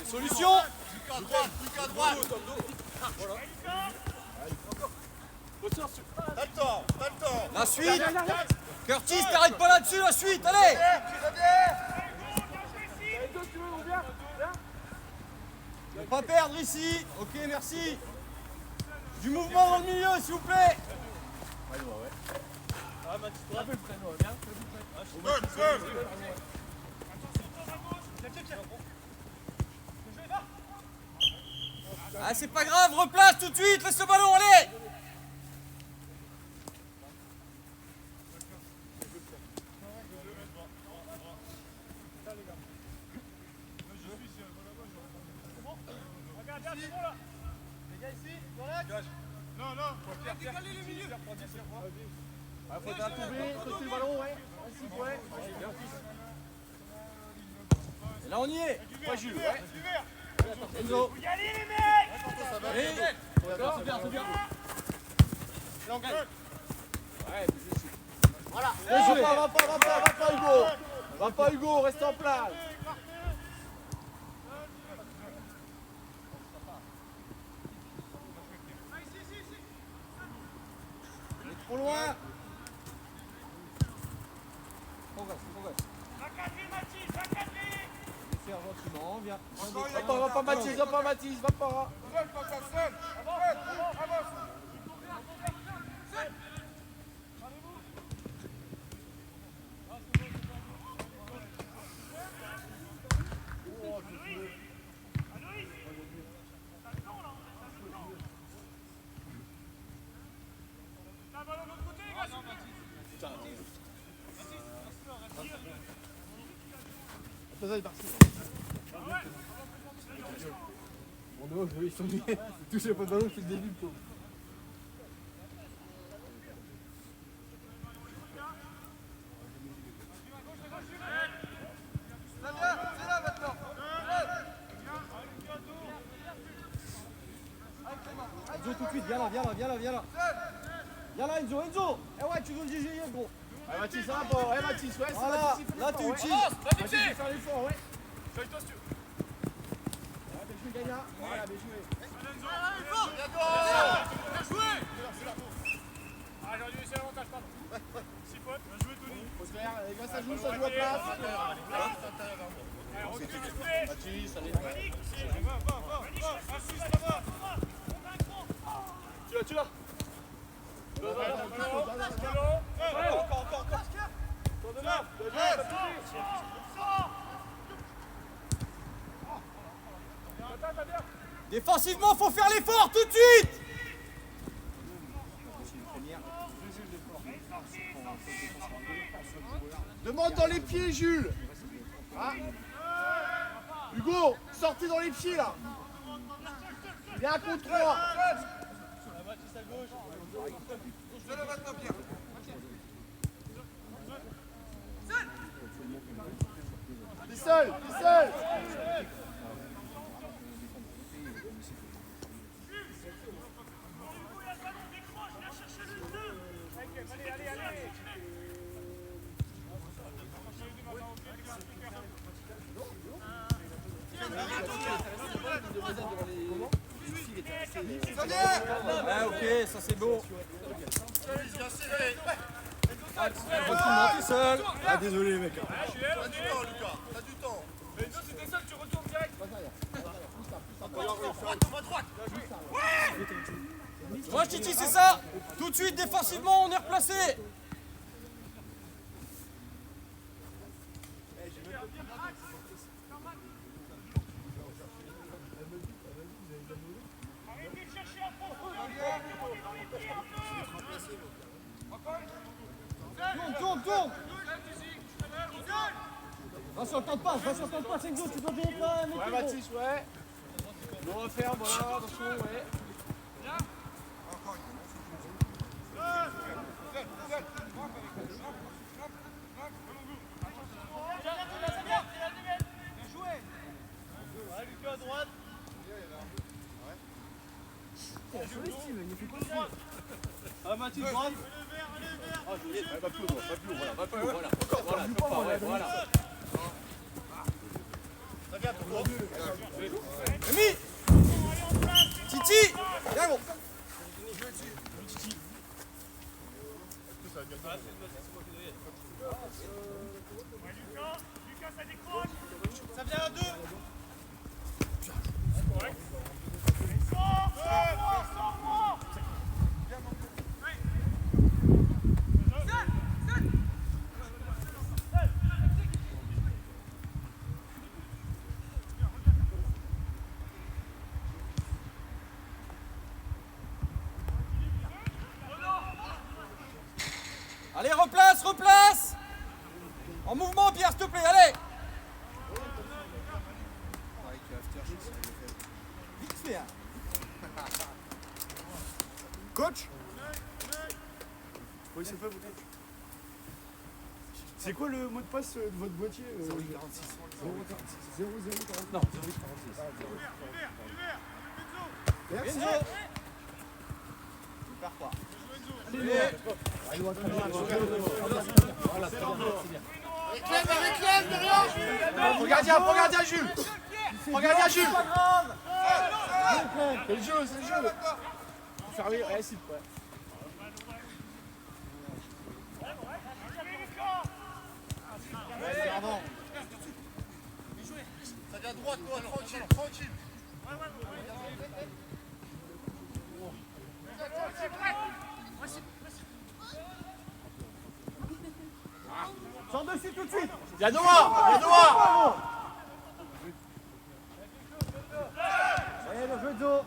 Solution. Plus qu'à droite. Voilà. T'as le temps. La suite. Curtis, t'arrêtes pas là-dessus, la suite, allez. Ne pas perdre ici. Ok, merci. Du mouvement dans le milieu, s'il vous plaît. Ah, c'est pas grave, replace tout de suite, laisse le ballon, allez. Faut tomber, traiter le ballon, ouais. Et là, on y est. Ouais, Jules, ouais. Enzo. Y aller les mecs! Allez. D'accord, c'est bien. Ouais, voilà. Va pas, Hugo. Va pas, Hugo, reste en place. trop loin. Va cadrer Mathis, va cadrer! Faire gentiment, viens. Va pas, Mathis, va pas. Ça, il est parti. Bon, ils sont mis. Ils touchent pas de ballon depuis le début, pauvre. C'est là maintenant. Enzo, tout de suite, viens là. Viens là, Enzo. Eh ouais, tu veux le GG, gros. Ouais, Mathis, ça va pas. Ouais, Mathis, ouais, Voilà, là, tu utilises. Mathis, il faut faire l'effort, ouais. Feuille-toi si tu veux. Ouais, bien joué, Gagnard. Voilà, bien joué. Bien joué! Ah, j'aurais dû laisser l'avantage, pardon. 6 fautes, bien joué, Tony. Faut se faire, les gars, ça joue à place. Allez, recule, s'il vous plaît. Mathis, allez. Panique aussi. Va. Assiste là-bas. Tu l'as. Défensivement, faut faire l'effort tout de suite. Demande dans les pieds, Jules. Ah. Hugo, sortez dans les pieds là. Viens contre 3. T'es seul. Allez. Ouais, ok, ça c'est beau. T'es seul. Ah, désolé les mecs. Ah, je suis là, T'as du temps, Lucas. T'as du temps. Mais toi, si t'es seul, tu retournes direct. Droite. Moi, Titi, c'est ça. Tout de suite, défensivement, on est replacé. Arrêtez de chercher à profondeur. Tournez dans les pieds un peu. Tourne. Va sur le temps de passe, Enzo, tu dois bien pas mettre Ouais, le Mathis, ouais. On referme, voilà, attention, ouais. Ah, Mathis, droite. Ah, joli. Ouais, va plus haut, voilà. Voilà. Voilà. regarde pour toi. Rémi. Titi. Bien gros. Lucas, ça décroche. Ça vient à 2. Allez, replace, replace. En mouvement, Pierre, s'il te plaît, allez. Vite fait, hein. Coach. Oui, c'est pas vous. C'est quoi le mot de passe de votre boîtier 046. 0046. Non, 0846. Merci. Enzo. Super quoi. Réclame, derrière. Prends gardien, Jules. Prends gardien, Jules. Pas grave. C'est le jeu, c'est le jeu. Faire rire, récite, ouais. Ça vient à droite, toi, tranquille, tranquille. Sors dessus tout de suite. Y'a Noah. Allez, le jeu de dos.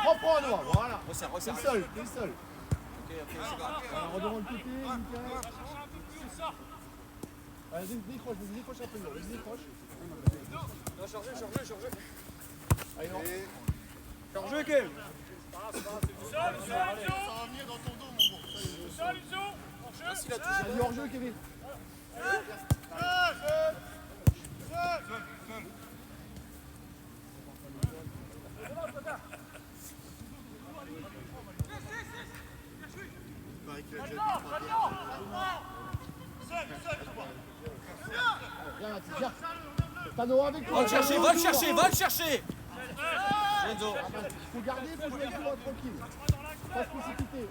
Reprends à Noah, voilà. Resserre, T'es resserre. le seul, t'es le seul. Ok, c'est grave. Alors, redevant le côté, nickel. Allez, décroche un peu, décroche. Non, chargez. Allez, non. Chargez, Kev. Ça va venir dans ton dos, mon gros. Vas-y, hors-jeu, Kevin. Viens, Mathis, viens. T'as Noah avec toi. Va le chercher. Enzo. Faut garder, faut jouer avec toi tranquille. Pas se précipiter.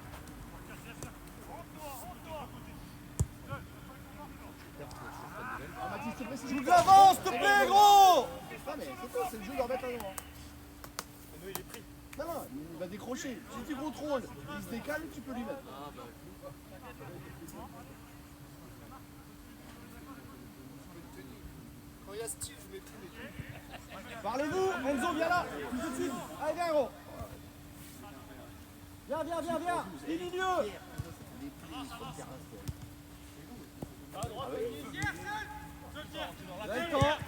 Ah, Mathis, t'es précis. Joue de l'avance, s'il te plaît, gros. Ah, mais c'est toi, c'est le jeu de remettre à Noah. Non, il va décrocher. Si tu contrôles, il se décale, tu peux lui mettre. Quand il y a style, je mets plus les trucs. Parlez-vous. Enzo, viens là. Tout de suite. Allez, viens, gros. Viens. Les milieux. Vous avez le temps.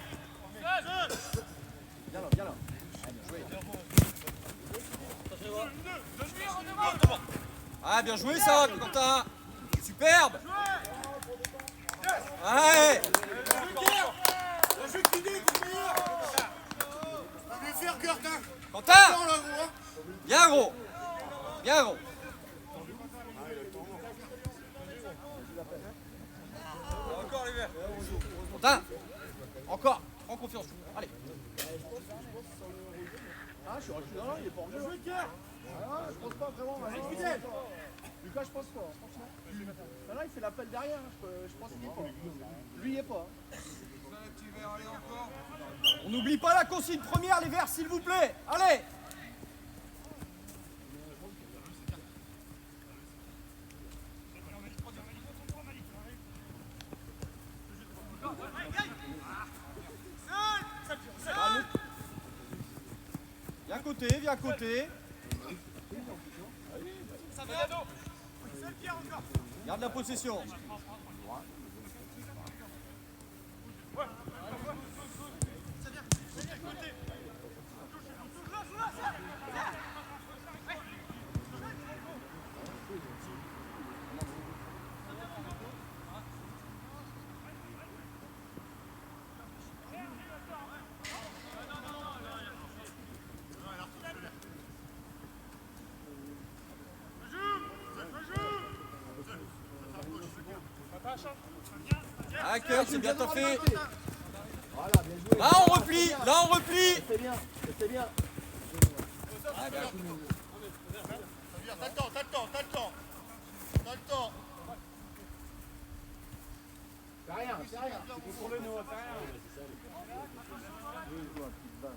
Viens là. Ah, bien joué ça, Quentin. Superbe. Ouais. Je vais faire cœur, hein. Quentin. Attends, là, gros, hein. Bien, gros. Encore les verts. Quentin. Encore. Prends confiance. Allez. Ah, je suis reculé. Non, il est pas en jeu. Ah, je pense pas vraiment. Lucas, je pense pas, franchement. Là, il fait l'appel derrière. Je pense qu'il est pas. Lui, il est pas. On n'oublie pas la consigne première, les verts, s'il vous plaît. Allez. Viens à côté. Garde la possession. Ah, Kurt, c'est bien fait. Voilà, bien joué. Là, on replie. Là, on replie. C'est bien, c'est bien. T'as le temps, t'as le temps, t'as le temps. T'as le temps. C'est rien, c'est rien.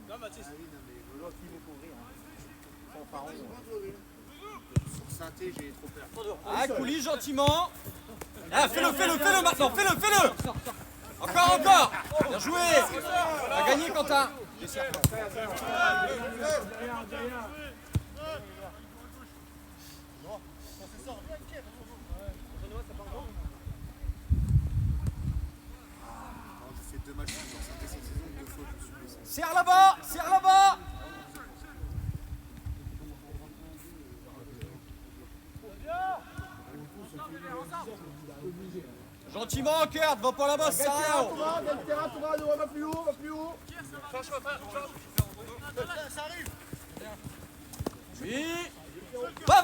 Non, Mathis. Sur synthé, j'ai trop peur. Ah, coulis gentiment. Ah, fais-le maintenant, fais-le. Encore. Bien joué. T'as gagné, Quentin. J'ai fait 2 matchs sur synthé cette saison, 2 fois je me suis blessé. Serre là-bas. Gentiment, Kurt, va pas là-bas, c'est rien. Gagne le terrain, Thomas, va plus haut, va plus haut. Ça arrive. Oui. Va.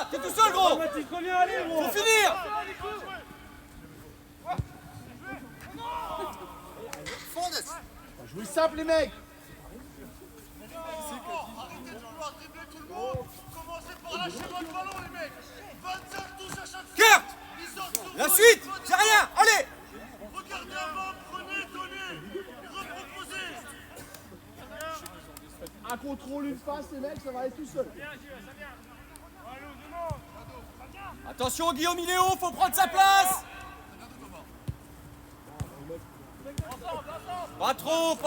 T'es tout seul, gros. Faut finir. Fondes. Jouez simple, les mecs. Arrêtez de vouloir dribbler tout le monde. Commencez par lâcher votre ballon, les mecs. 25 touches à chaque fois. Kurt, Ils sortent sur la vous. suite, c'est rien. Allez. Regardez avant, prenez, donnez. Reproposez. Un contrôle, une passe, les mecs, ça va aller tout seul. Attention, Guillaume, il est haut, faut prendre sa place. Pas trop.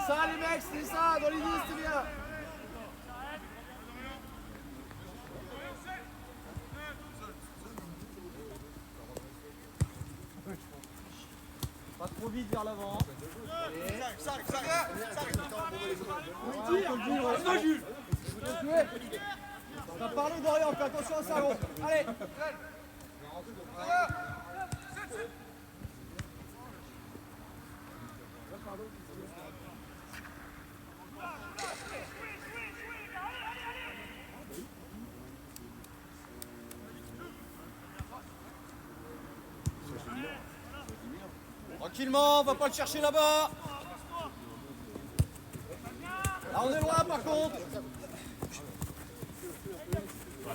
Ça, les mecs, c'était ça, dans l'idée, c'était bien. Pas trop vite vers l'avant. T'as parlé d'Orient, fais attention à ça, gros. Allez. Tranquillement, on va pas le chercher là-bas. Là, on est loin par contre.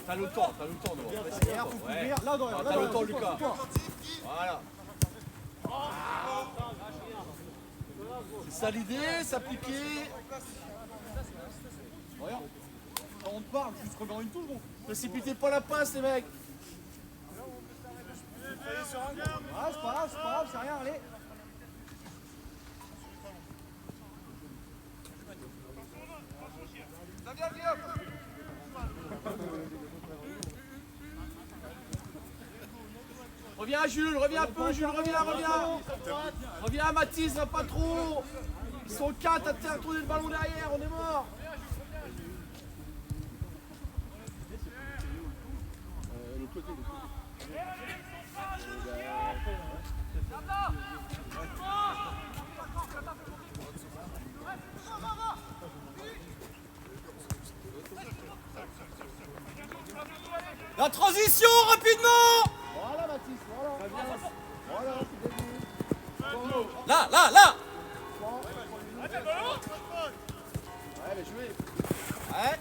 T'as le temps, devant. Faut couvrir. Là, Dorian, t'as le temps, Lucas. Voilà. C'est ça l'idée, s'appliquer. Regarde. Quand on te parle, juste regarde une touche, gros. Précipitez pas la passe, les mecs. Ah, c'est pas grave, c'est rien, allez. Reviens, Jules, reviens un peu, Jules, reviens. Reviens, Mathis, va pas trop. Ils sont 4 à terre, tourner le ballon derrière, on est mort. La transition, rapidement. Voilà, Mathis, voilà. Voilà, c'est bien vu. Là. Ouais, mais jouez. Ouais.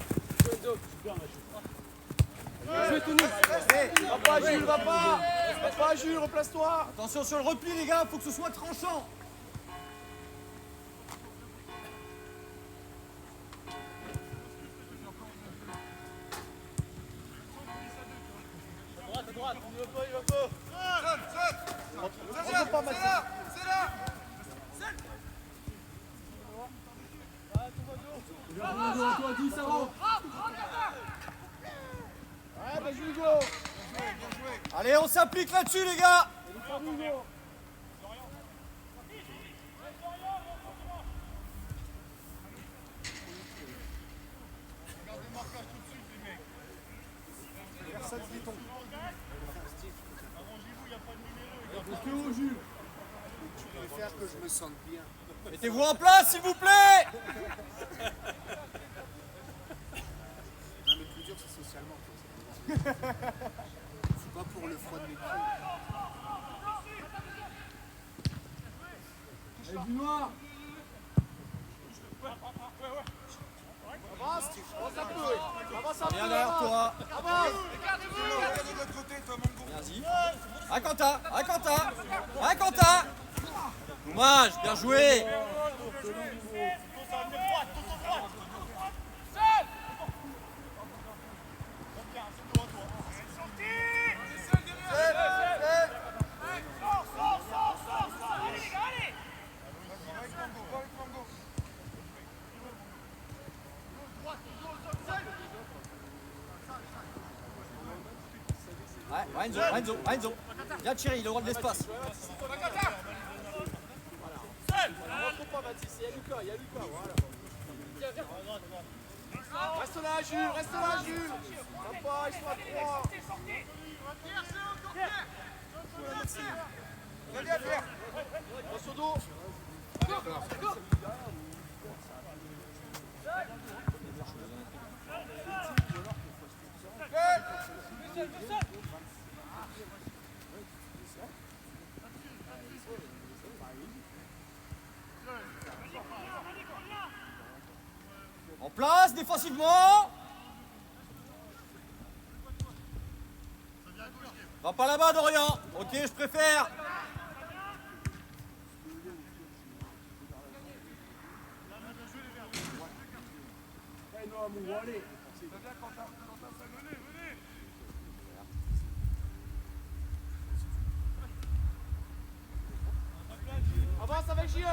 Va pas, Jules, va pas, Jules, replace-toi. Attention sur le repli, les gars, faut que ce soit tranchant. Rentre pas, Mathis. Ouais, bah, Jules, go. Allez, on s'applique là-dessus, les gars. Personne qui Jules. Tu préfères que je me sente bien. Mettez-vous en place, s'il vous plaît. Non, le plus dur, c'est socialement. C'est pas pour le froid de mes pieds. Allez, du noir. Avance, avance un peu. Avance un peu. Viens derrière toi. Avance. Vas-y. À Quentin, à Quentin, à Quentin. Dommage, bien joué. Ouais, Enzo, Enzo. Viens Thierry, il aura de l'espace. Rentre pas, Mathis, il y a Lucas, voilà. Reste là, Jules, reste là, Jules. Sympa, ils sont à 3. Passe au dos. En place, défensivement. Va pas là-bas, Dorian. Ok, je préfère. Eh non, mon gros, allez. Avance avec JE.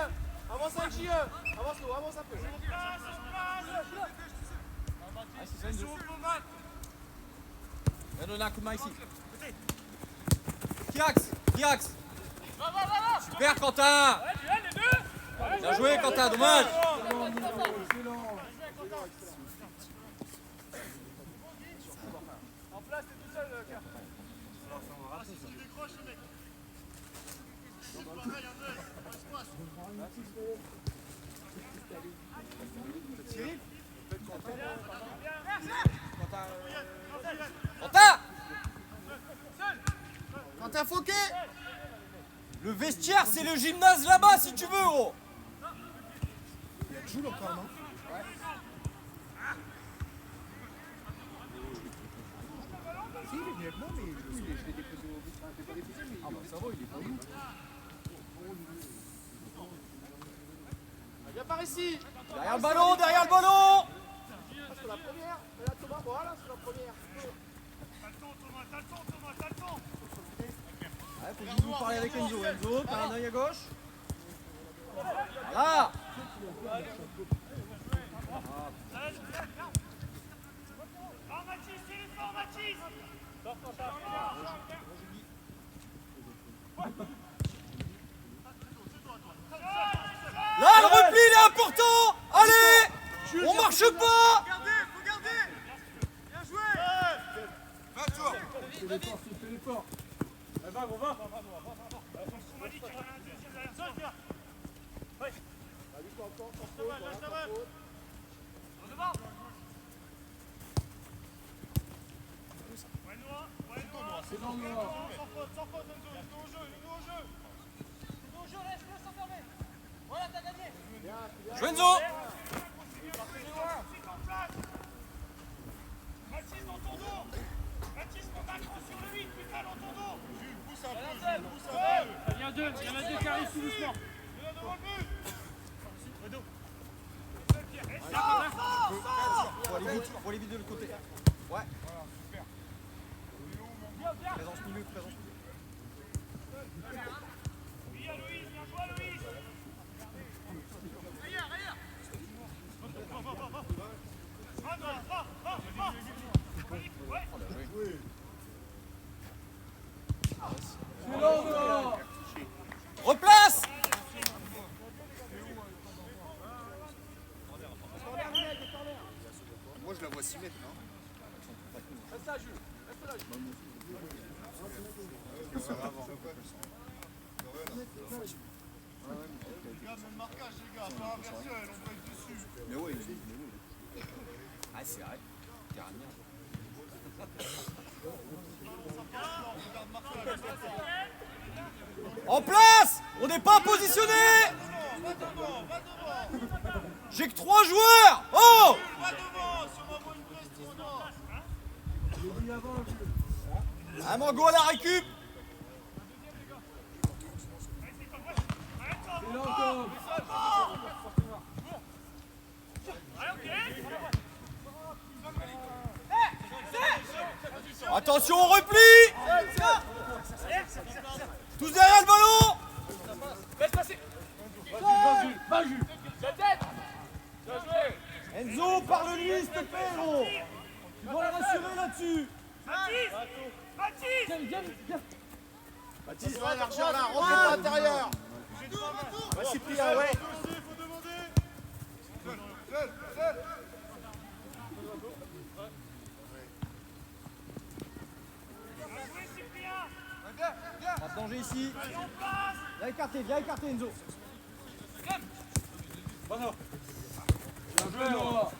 Avance avec JE. Avance-nous, avance un peu. Ah, c'est ça, Enzo. Viens donner un coup de main ici. Kiax. Super, Quentin. Bien joué, Quentin, dommage. En place, t'es tout seul, Car. Quentin. Quentin Fauquet. Le vestiaire, c'est le gymnase là-bas, si tu veux, gros. Joue encore, non? Si, il est venu avec moi, mais je l'ai déposé au bus. Enfin, je l'ai pas déposé, mais ah bah ça va, il est pas loin. Viens par ici. Derrière le ballon, derrière le ballon. C'est la première. Et là, Thomas, voilà, c'est la première. Ouais, faut juste vous parler avec Enzo. Enzo, t'as un œil à gauche. Voilà. Là, le repli, il est important. Allez, on marche pas. Faut garder. Bien joué. Fais l'effort. Eh ben, on va. C'est dans le noir. Sans faute, Enzo. Il est au jeu. Laisse-le s'enfermer. Voilà, t'as gagné. Jouez Enzo. Mathis dans ton dos. Mathis, faut t'accrocher sur le 8. Putain, dans ton dos. Jules, pousse un peu. Il y en a deux qui arrivent tout doucement. Là, devant le but. Faut aller vite de l'autre côté. Ouais. Présence milieu, présence milieu. Oui, Aloïs, bien joué, Aloïs. Replace. Moi, je la vois 6 mètres, non? Reste là, Jules. Reste là, Jules. Regarde le marquage, les gars, pas inversion, on break dessus. Mais oui, Ah, c'est vrai. Carrément. Regarde marquage. En place! On n'est pas positionné! Va devant, va devant. J'ai que 3 joueurs! Oh! Va devant, si on envoie une pression, non. Ah, Mango à la récup! Attention au repli! Tous derrière le ballon! Enzo, parle-lui, s'il te plaît, héros! Tu dois la rassurer là-dessus! Baptiste, va largeur là, rentre pas à l'intérieur. Va Cyprien, ouais. Faut demander. Seul. Pas de danger ici. Viens écarter Enzo. Bon, bien joué, Noah.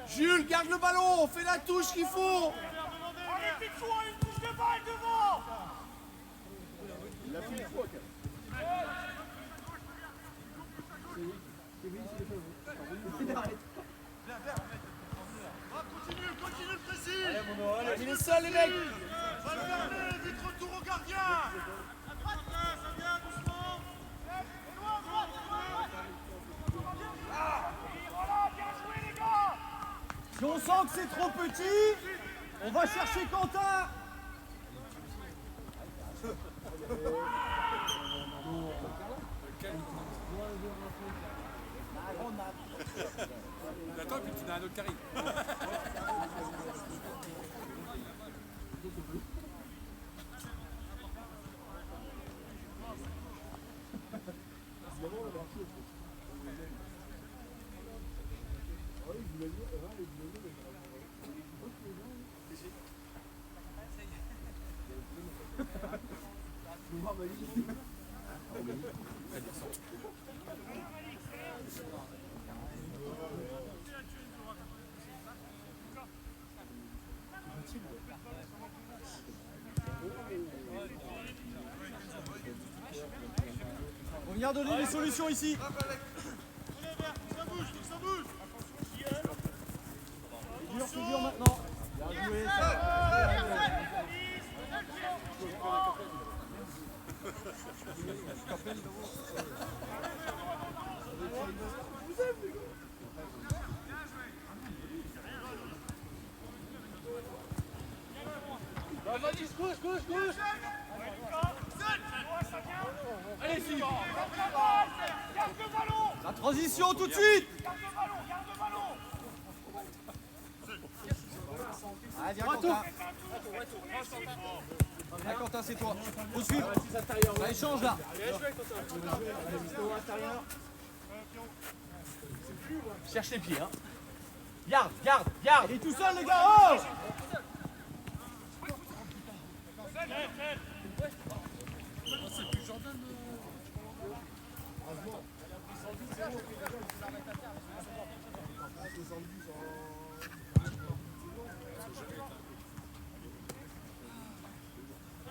Jules, garde le ballon, fais la touche qu'il faut. Arrêtez de jouer une touche de balle devant. Il a fait une fois quand même. Continue le précis. Il est seul, les mecs. Va le fermer, vite retour au gardien. Ça vient doucement. Voilà, bien joué les gars. Si on sent que c'est trop petit, on va chercher Quentin. Attends, puis tu n'as un autre qui arrive. On vient donner des solutions ici. Ça bouge. C'est dur maintenant. Bien joué. Allez, Philippe. Garde le ballon. La transition tout de suite. Garde le ballon. Allez, viens Quentin. Viens Quentin, c'est toi. Faut suivre. Ça échange là. Cherche les pieds, hein. Garde. Il est tout seul les gars. Oh!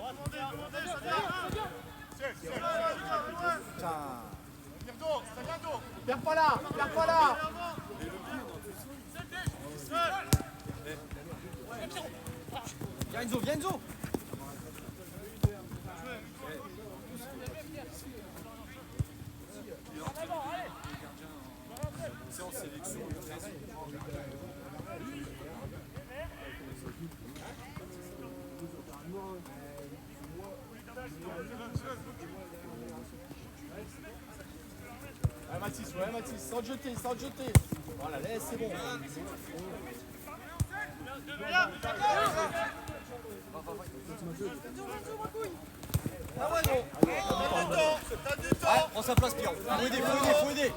Attendez, ça vient. Perds pas là. Viens Enzo. C'est en sélection. Mathis, sans te jeter. Voilà, laisse, c'est bon. Ouais, prends sa place Pierre. Faut aider.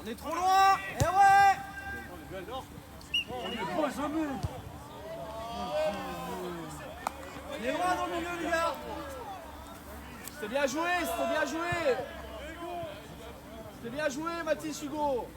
est trop loin. Eh ouais. On est loin dans le milieu, les gars. C'était bien joué, c'était bien joué. C'était bien joué, Mathis Hugo.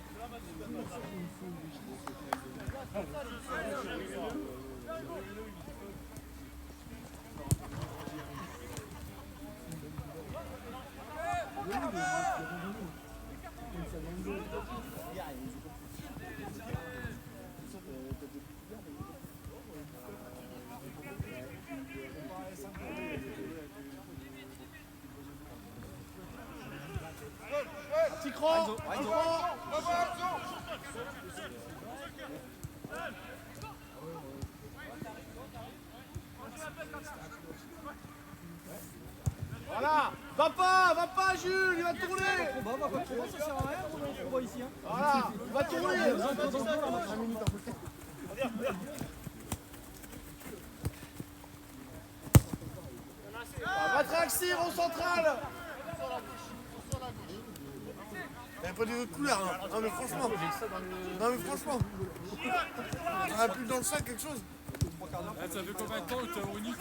Petit cran, un cran. Voilà, va pas Jules, il va tourner. Ça sert à rien, on voit ici. Voilà, il va tourner. Matraxir au central. Il n'y a pas des autres couleurs. Hein. Non mais franchement. On a plus dans le sac quelque chose. Ça fait combien de temps que tu as unique?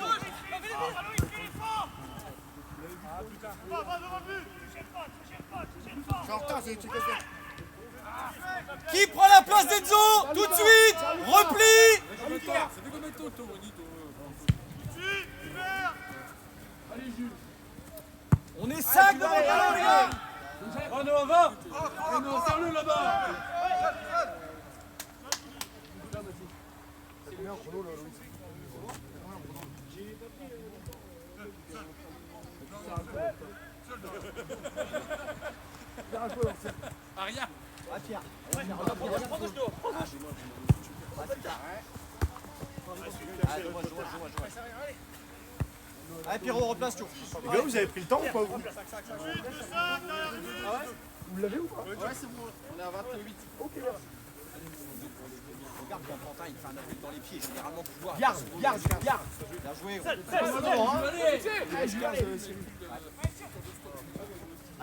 Je suis en retard, j'ai été cassé. Qui prend la place d'Enzo? Tout de suite. Repli. Ça fait combien de temps que tu as unique? On est 5 devant le ballon, les gars. Va! Serre-le là-bas! Aria! Allez, Pierrot, replace tout. Les gars, vous avez pris le temps ou pas vous? Vous l'avez ou pas? Ouais, c'est bon, on est à 28. Ok, merci. Regarde quand Quentin il fait un appel dans les pieds, généralement pour voir. Garde. Bien joué.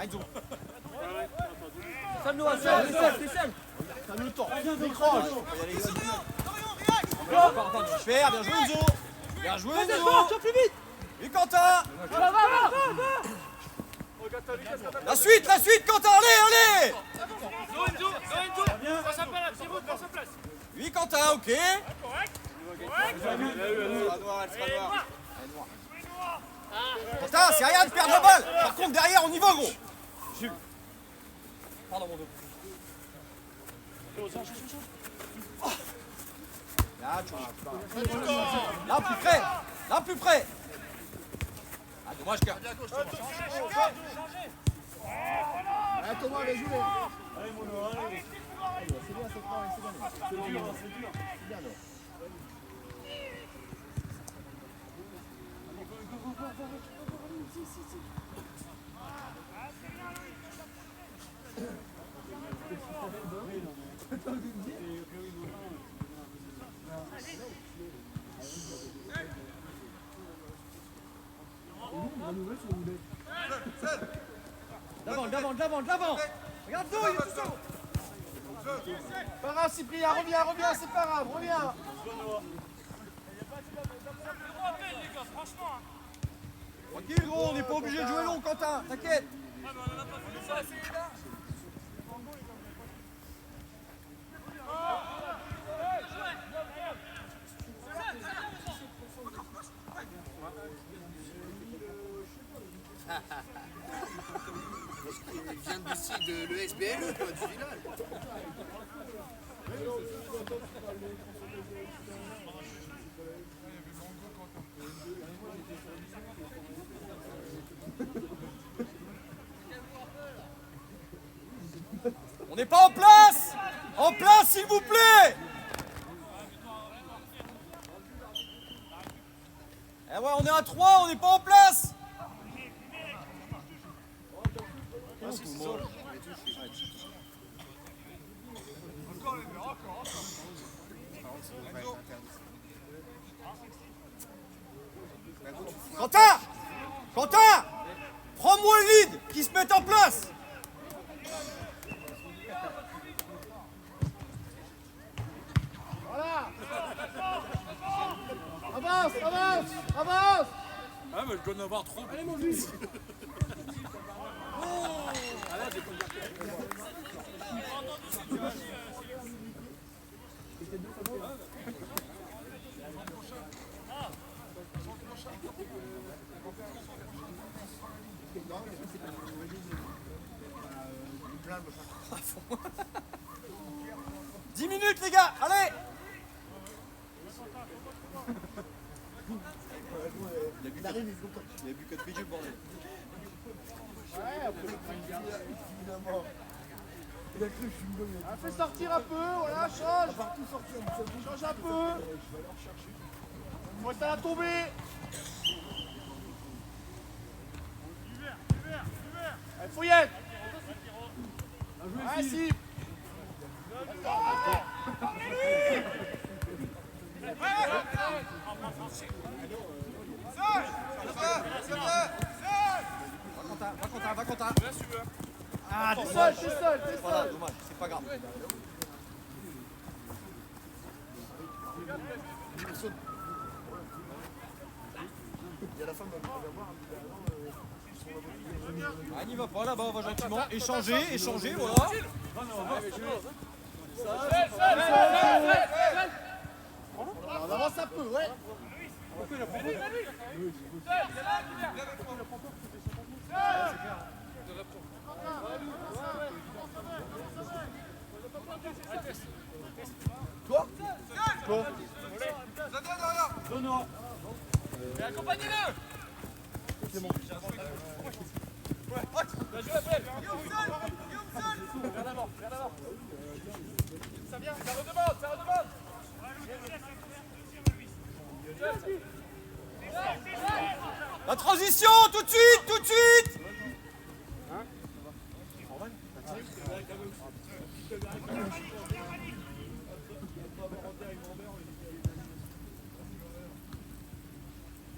Enzo. Donne-nous un seul, t'es seul. T'as le temps. Décroche. On va y aller ici. Encore du faire, bien joué Enzo. Bien joué Enzo. Plus vite. Oui Quentin. La suite Quentin, allez. Lorenzo! Prends sa place! Oui Quentin, ok. Correct! Quentin, c'est rien de perdre la balle. Par contre derrière on y va gros. Pardon mon dos. Là, plus près. Ah dommage qu'un. Ah, Thomas avait joué. D'avant. Regarde d'où il est tout seul. Pas grave, Cyprien, reviens, c'est pas grave, reviens. Tranquille gros, on n'est pas obligé de jouer long Quentin, t'inquiète. Il vient d'ici de l'ESBL, quoi, du village. On n'est pas en place. En place s'il vous plaît. Eh ouais, on est à 3, on n'est pas en place. Quentin, prends-moi le lead, qui se met en place. Voilà. Avance, avance, avance. Ah, mais je dois en avoir trop. Allez, mon fils. « 10 minutes, les gars, allez !» Il arrive, il a bu 4 pieds, le bordel. Ouais, après, évidemment. Il a cru que je suis une bonne. Fais sortir un peu, voilà, change. Change un peu. Faut rester à la tombée. Allez, Fouillette. Ah, si. Va, Quentin. Ah, t'es seul, t'es seul, t'es Voilà, seul. dommage, c'est pas grave. Ah, il n'y va pas là-bas, on va gentiment échanger, voilà. On avance un peu, ouais. Toi Non. Mais accompagnez-le. C'est bon. Bien joué, Fred. Vers l'avant. Ça vient, ça redemande. La transition, tout de suite.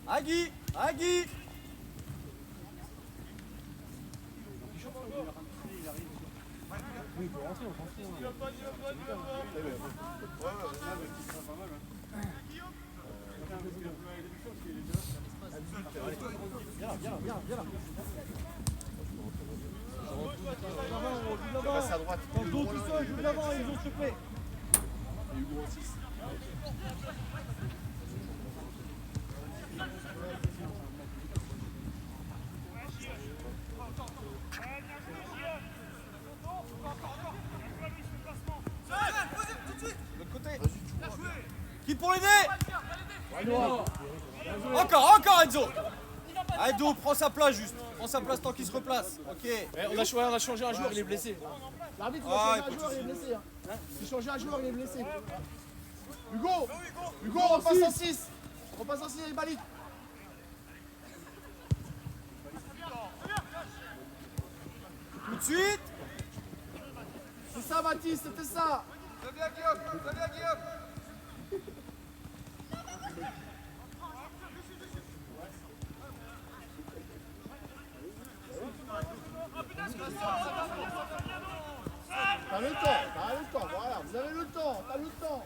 Agui. Passe à droite. Dans le dos tout seul, joue de l'avant, ils ont se plaît. L'autre côté. Qui pour l'aider? Encore Enzo. Enzo, prends sa place juste. Prends sa place tant qu'il se replace. Ok. On a changé un joueur, il est blessé. L'arbitre, il a changé un joueur, il est blessé. Il a changé un joueur, il est blessé. Hugo, on repasse en 6. On passe en 6 avec Balit. Tout de suite. C'est ça, Baptiste, c'était ça. Guillaume. T'as le temps, voilà, vous avez le temps, t'as le temps.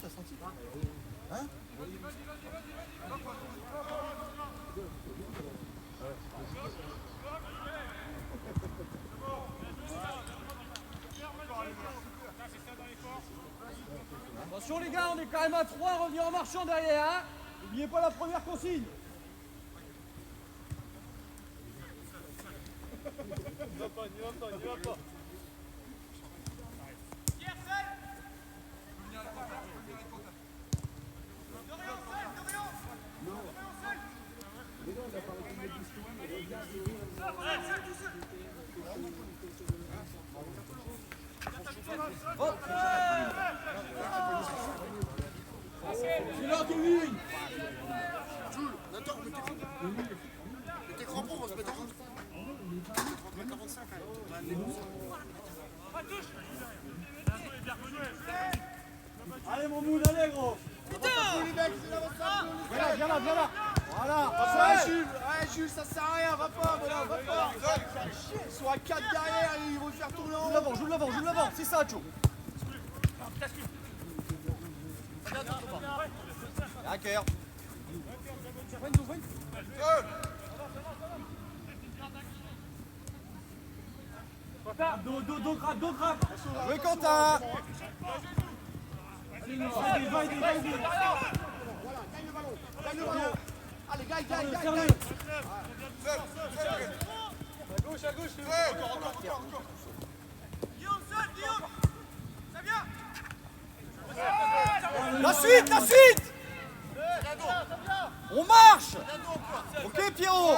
T'as senti? Hein? Attention les gars, on est quand même à 3, revenir en marchant derrière. Hein. N'oubliez pas la première consigne. N'y va pas. C'est là, Kevin. Attends, mets tes crampons, on va se mettre en route. 45, Allez mon moule, allez gros. Viens là. Voilà. Ouais, Jules, ça sert à rien. Va pas. Ils sont à 4 derrière, ils vont le faire tourner en haut. Joue de l'avant. C'est ça, Joe. Hacker. Dos craque. Jouez Quentin. Gagne le ballon. Allez, gagne. À gauche. Encore. Guillaume, seul, Guillaume. Ça vient. La suite. On marche. Ok, Pierrot.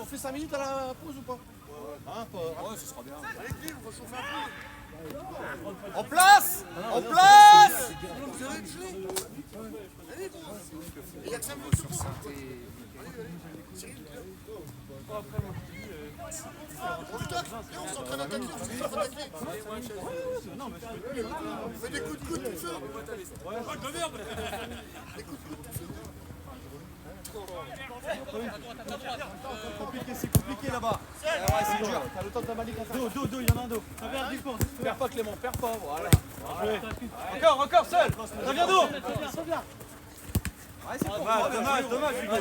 On fait 5 minutes à la pause ou pas? Ouais, ce sera bien. Allez, Guy, on va chauffer un peu. En place. Vous avez le jouer. Allez, bon. Il y a que 5 minutes de pause. Putain, on s'entraîne à attaquer, on fait des coups de coude, tout ça. C'est compliqué là-bas. Ouais, c'est dur. T'as le temps de ta malique à ça. Dos, il y en a un dos. Perds pas Clément, perds pas. Voilà. Encore seul. Ça vient d'où? Ouais, c'est pour moi. Dommage, Hugo.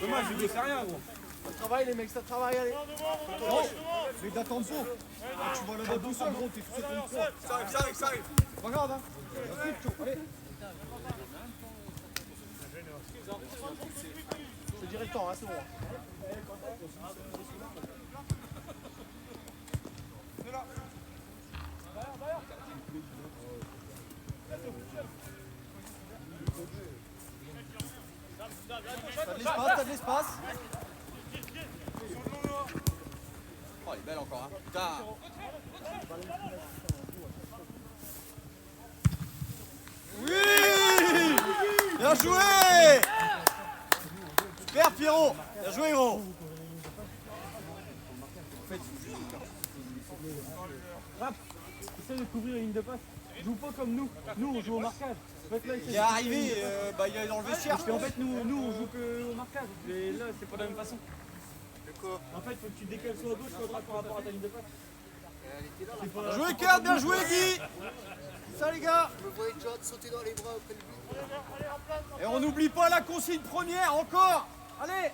Dommage, Hugo, c'est rien, gros. Ça travaille les mecs, ça travaille, allez. Mais d'attendre faux. Tu vas là-bas tout seul, gros. T'es tout seul contre toi. Ça arrive. C'est pas grave, hein. Allez. Je dirais le temps, hein, c'est bon. T'as de l'espace. Oh, elle est belle encore, hein. Putain. Oui. Bien joué. Super, Pierrot. Bien joué, gros. Essaye de couvrir une ligne de passe. Joue pas comme nous. Nous, on joue au marquage. En fait, là, Il est arrivé, il est dans le vestiaire. Parce qu'en fait, nous, on joue que au marquage. Et là, c'est pas de la même façon. Quoi? En fait, faut que tu décales soit à gauche, soit à droite par rapport à ta ligne de passe. Bien joué, Kurt. Bien joué, Guy. Ça, les gars. Je me voyais déjà sauter dans les bras auprès de lui. Et on n'oublie pas la consigne première, encore. Allez.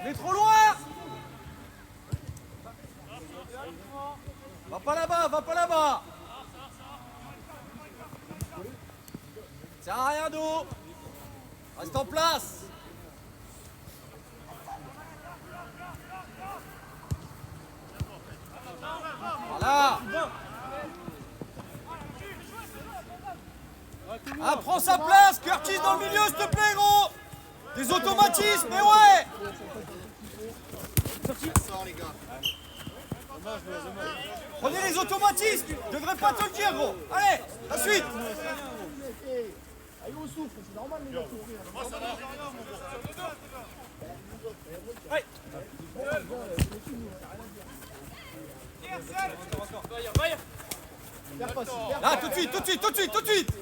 Mais trop loin. Va pas là-bas. Ça sert à rien d'eau. Reste en place. Voilà. Ah, prends sa place. Curtis dans le milieu, s'il te plaît, gros. Des automatismes, mais ouais. Sors, les gars. Prenez les automatismes. Je devrais pas te le dire, gros. Allez, la suite. Allez, on souffle, c'est normal les gars de souffrir. Perds pas, Là, tout de suite.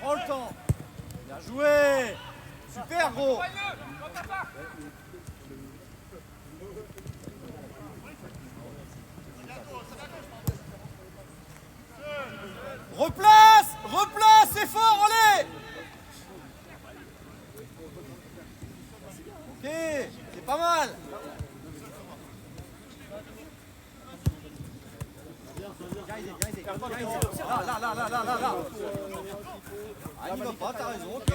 Prends le temps. Bien joué. Super, gros. Replace, c'est fort, allez. Ok, c'est pas mal. Là. Ah, il n'y va pas, t'as raison, ok.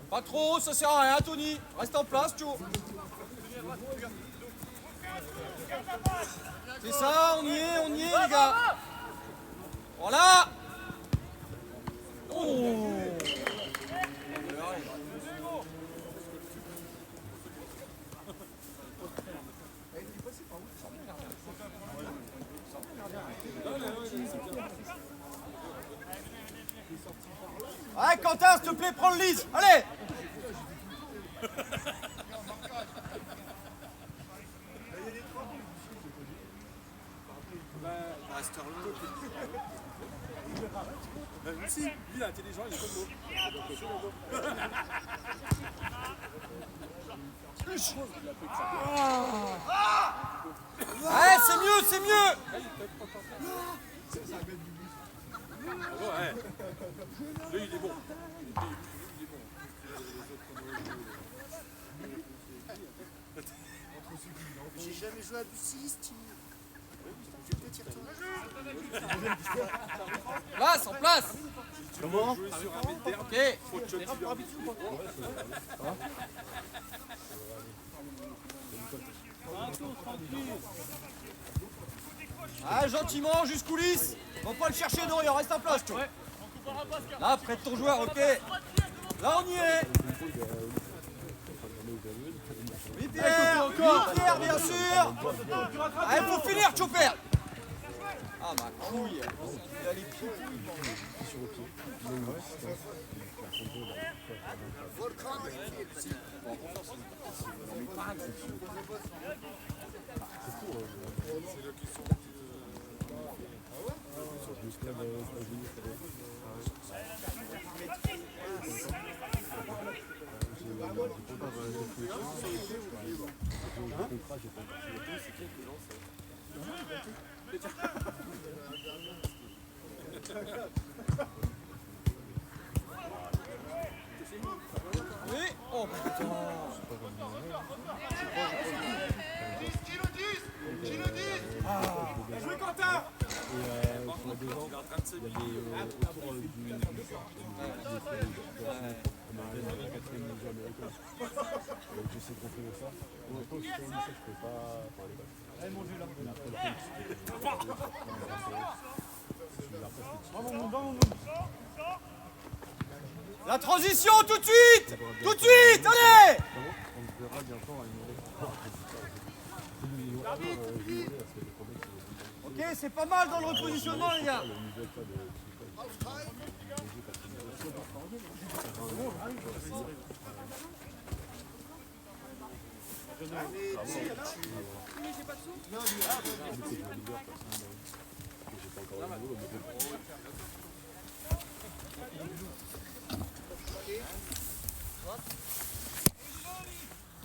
Pas trop, ça sert à rien, Tony. Reste en place, Tio. C'est ça, on y est, les gars. Voilà. Oh. Allez, Quentin, s'il te plaît, prends le lead. Allez. Si, lui il est intelligent, il est comme nous. Ouais, c'est mieux. Ouais. Lui il est bon. J'ai jamais joué à du 6, Place, en place. Comment? Jouer sur un mid terme, Ok. trop de shots. Ah, gentiment, juste coulisses. Faut pas le chercher, Dorian, reste en place, Tio. Là, près de ton joueur, ok. Là, on y est. Oui, Pierre, bien sûr. Allez, faut finir, Chopper. Ah, ma couille. Il a les pieds. Oui. Oh putain. Bien joué, Quentin. La transition, tout de suite. Allez. Ok, c'est pas mal dans le repositionnement, les gars.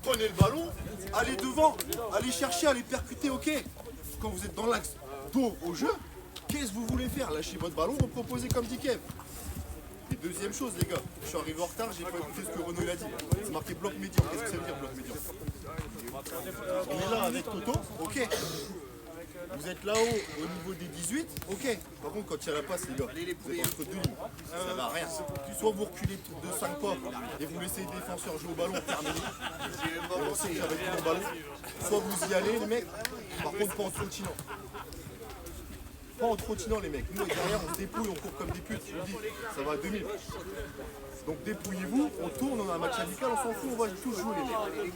Prenez le ballon, allez devant, allez chercher, allez percuter, ok. Quand vous êtes dans l'axe dos au jeu, qu'est-ce que vous voulez faire? Lâchez votre ballon, reproposez comme dit Kev. Et deuxième chose, les gars, je suis arrivé en retard, j'ai pas écouté ce que Renaud il a dit. C'est marqué bloc médian. Qu'est-ce que ça veut dire bloc médian? On est là avec Toto, ok. Vous êtes là-haut au niveau des 18, ok. Par contre, quand il y a la passe, les gars, vous êtes entre deux lignes. Ça va rien. Soit vous reculez de 5 pas et vous laissez les défenseurs jouer au ballon, terminer. Et on sait qu'avec le ballon, soit vous y allez, les mecs. Par contre, pas en trottinant. Pas en trottinant, les mecs. Nous, derrière, on se dépouille, on court comme des putes. Je vous dis, ça va à 2000. Donc dépouillez-vous, on tourne, on a un match amical, on s'en fout, on va tous jouer les mecs.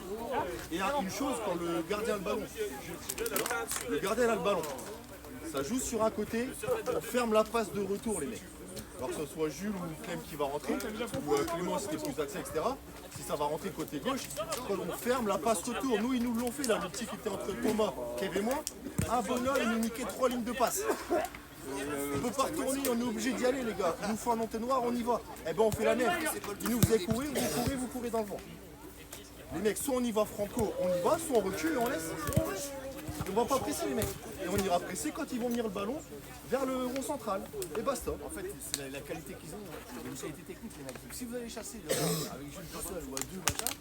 Et il y a une chose, quand le gardien a le ballon, ça joue sur un côté, on ferme la passe de retour les mecs. Alors que ce soit Jules ou Clem qui va rentrer, ou Clément si c'était plus accès, etc. Si ça va rentrer côté gauche, quand on ferme la passe retour, nous ils nous l'ont fait là, le petit qui était entre Thomas, Kev et moi, un bonheur, il nous niquait 3 lignes de passe. On peut pas retourner, on est obligé d'y aller les gars. Il nous faut un entonnoir, on y va. Eh ben on fait la même. Il nous faisait courir, vous courez dans le vent. Les mecs, soit on y va franco, on y va, soit on recule et on laisse. Et on va pas presser les mecs. Et on ira presser quand ils vont venir le ballon vers le rond central. Et basta. En fait, c'est la qualité qu'ils ont, une qualité technique les mecs. Si vous allez chasser avec Jules tout seul ou à deux, machin,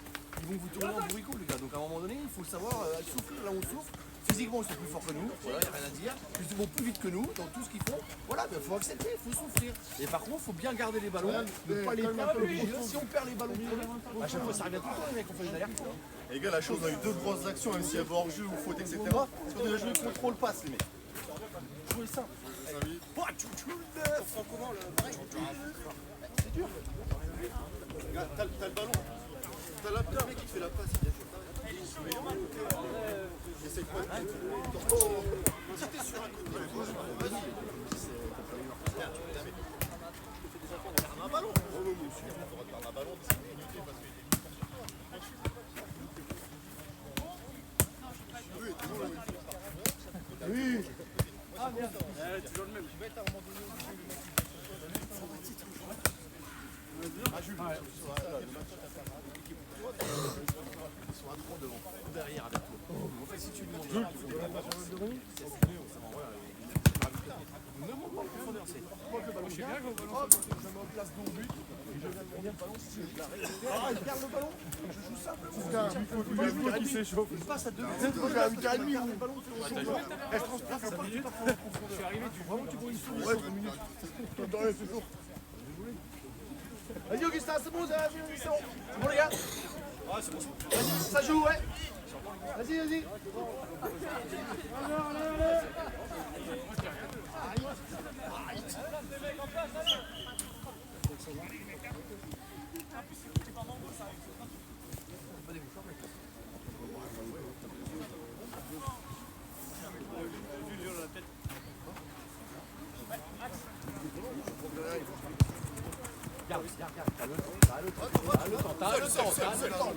de souffrir, là on souffre. Physiquement ils sont plus forts que nous, voilà, il n'y a rien à dire. Ils vont plus vite que nous dans tout ce qu'ils font. Voilà, il faut accepter, il faut souffrir. Et par contre, il faut bien garder les ballons, ne pas les perdre. Si on perd les ballons, à chaque fois ça revient tout le temps, les mecs, on fait des allers-retours. Les gars, la chose, on a eu 2 grosses actions, même s'il y avait hors-jeu ou faute, etc. Parce qu'on a joué contrôle-passe, les mecs. Jouez ça. C'est dur. Regarde, t'as le ballon. T'as le mec qui fait la passe. Essaye pas de... Si t'es sur un coup de vas-y. Un ballon. Oh, oui, monsieur, on devrait perdre un ballon d'ici 10 minutes parce qu'il est Oui. Ah merde. Toujours le même. Ils sont à 3 devant, derrière avec toi. En fait, si tu lui demandes ne monte pas en profondeur, c'est quoi que le ballon. Je sais bien que le ballon, hop, je me mets en place dos au but, et je viens de prendre le ballon, si je l'arrête. Ah, il garde le ballon, je joue simplement. Il s'échauffe. Il passe à 2 minutes. Moi, j'ai un quart et demi où le ballon fait au chaud. Elle transpire, ça part. Je suis arrivé, vraiment, tu vois une souris. Ouais, 2 minutes. C'est chaud. Vas-y Augustin, c'est bon, c'est bon. C'est bon les gars. Ouais, c'est bon. Vas-y, ça joue, ouais. Vas-y, vas-y. T'as le temps.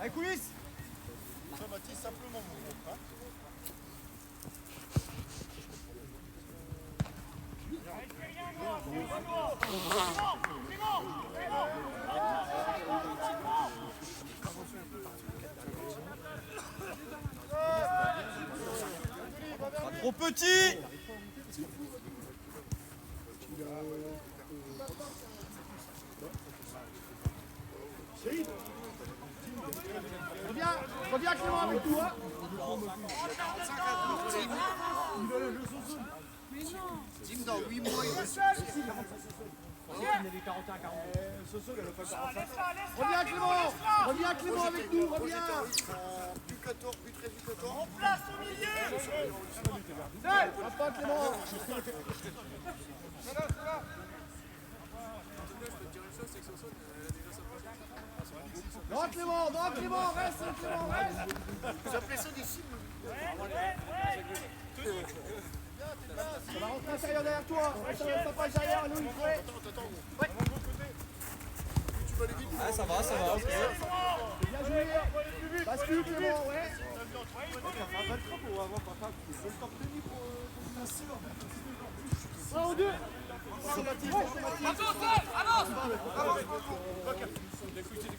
Allez, coulisses. ça, Mathis, simplement mon groupe. Hein. Trop petit. Reviens Clément avec nous, hein. Tim, dans 8 mois, il va Il avait 41, 40. Soso, il a pas 45. Reviens Clément avec nous, reviens. Du 14, but 13 du 14. En place au milieu. Pas Clément. Non Clément, reste. Vous appelez ça des cibles? Ça va rentrer à l'intérieur derrière toi. Ça passe derrière, nous, il faut. Attends. Ouais. Tu vas aller vite. Ah, ça va, ok. Bien joué. Bascule Clément, ouais.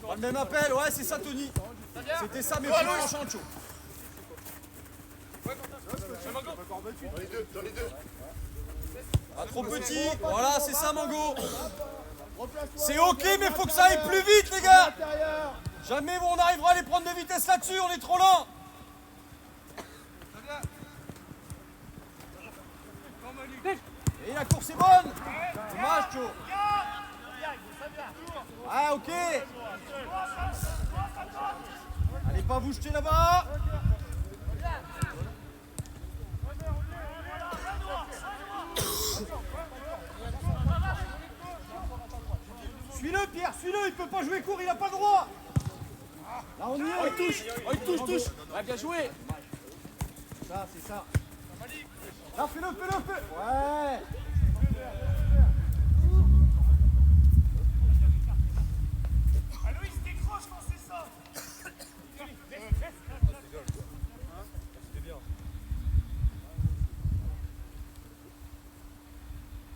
Pas le même appel, ouais, c'est ça, Tony. C'était ça, mais plus en chancho. Dans les deux. Pas trop petit. Voilà, c'est ça, Mango. C'est ok, mais faut que ça aille plus vite, les gars. Jamais on arrivera à les prendre de vitesse là-dessus, on est trop lent. Et la course est bonne. Dommage, Joe. Ah, ok. Allez pas vous jeter là-bas. Suis-le, Pierre, suis-le, il peut pas jouer court, il a pas le droit. Là on y est. Il touche. Ouais, bien joué. Ça, c'est ça. Là, fais-le. Ouais. Aloïs, décroche quand c'est ça.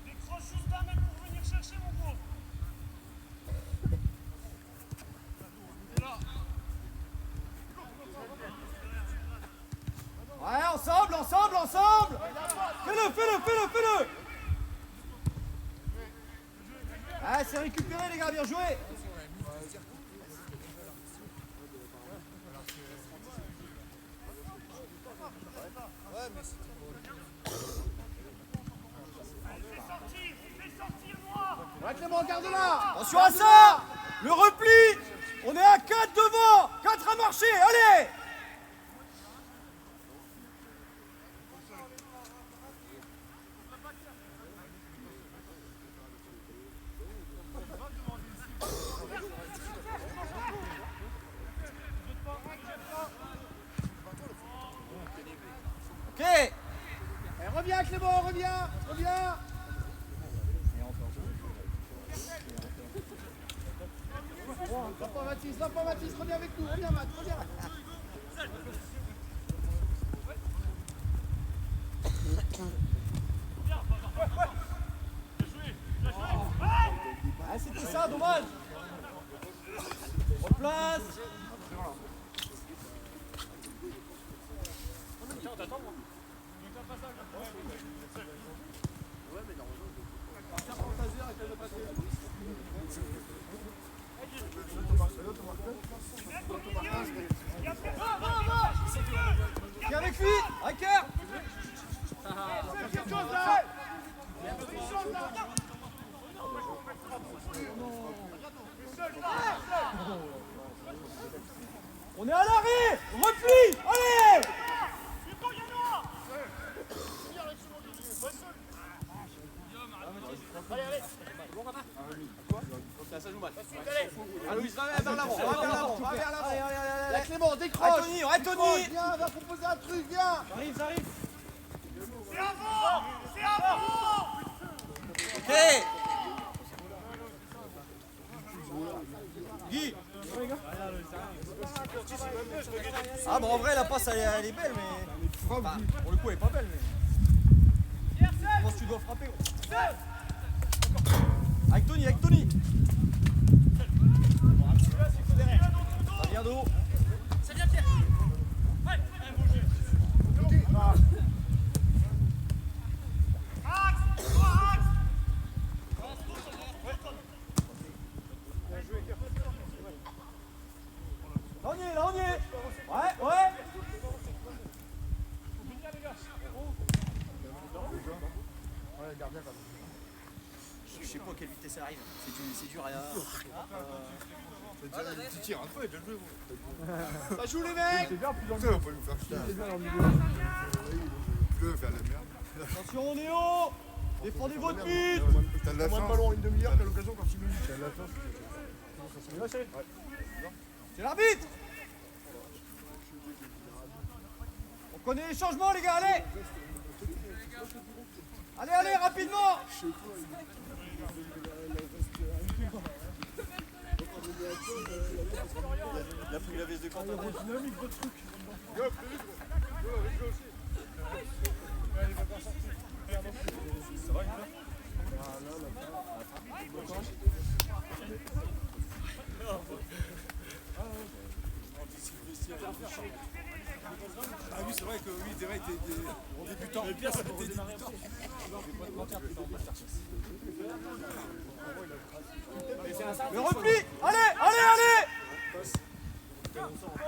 Décroche juste d'un mètre pour venir chercher mon gros. Ouais, ensemble. Fais-le. c'est récupéré les gars, bien joué. Ouais, Clément, garde là. Attention à ça. Le repli. On est à 4 devant. 4 à marcher, allez. Ok. Eh, reviens Clément, reviens. Va pas Mathis, reviens avec nous, reviens Math, reviens. Ah, c'était ça, dommage. Replace. Qui est avec lui, Riker. Quelque chose là. On est à l'arrêt. Repli. Allez. Ça joue mal. Aloïs, va vers l'avant. Là Clément, décroche. Ouais, Tony. Viens, va proposer un truc, viens. Ça arrive. C'est avant. Ok. Guy. Ah bon, en vrai la passe elle est belle, mais enfin, pour le coup elle est pas belle, mais je pense que tu dois frapper. Avec Tony. Ça vient de haut. C'est bien Pierre. Ouais. Là on y est. Ouais. Je sais pas à quelle vitesse ça arrive. C'est dur à... Tu tires un peu, il a déjà joué. Ça joue les mecs. Ça va pas nous faire chier. Tu veux faire la merde. Attention Néo. Défendez votre but. T'as de la chance. Ballon en une demi-heure, t'as l'occasion quand tu me dis. T'as de la chance. C'est l'arbitre. On connaît les changements les gars, allez. Allez, rapidement. Il a pris la veste de Quentin. Ah oui, c'est vrai que oui, Dera était débutant. Le pire, c'était débutant. Le repli. Allez.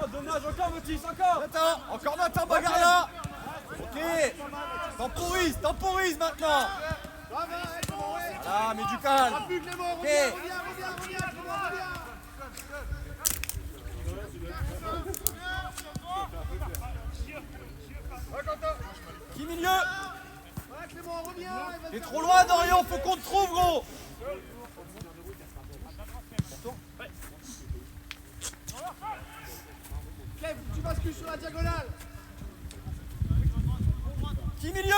Oh dommage, encore Motis, encore. Encore Nathan, bagarre là. Ok. Temporise maintenant. Ah, mais du calme. Plus Clément, Ok. reviens Clément, reviens. Qui milieu? Ouais Clément, reviens. T'es trop loin Dorian, faut qu'on te trouve gros. Clem, tu bascules sur la diagonale. Qui milieu?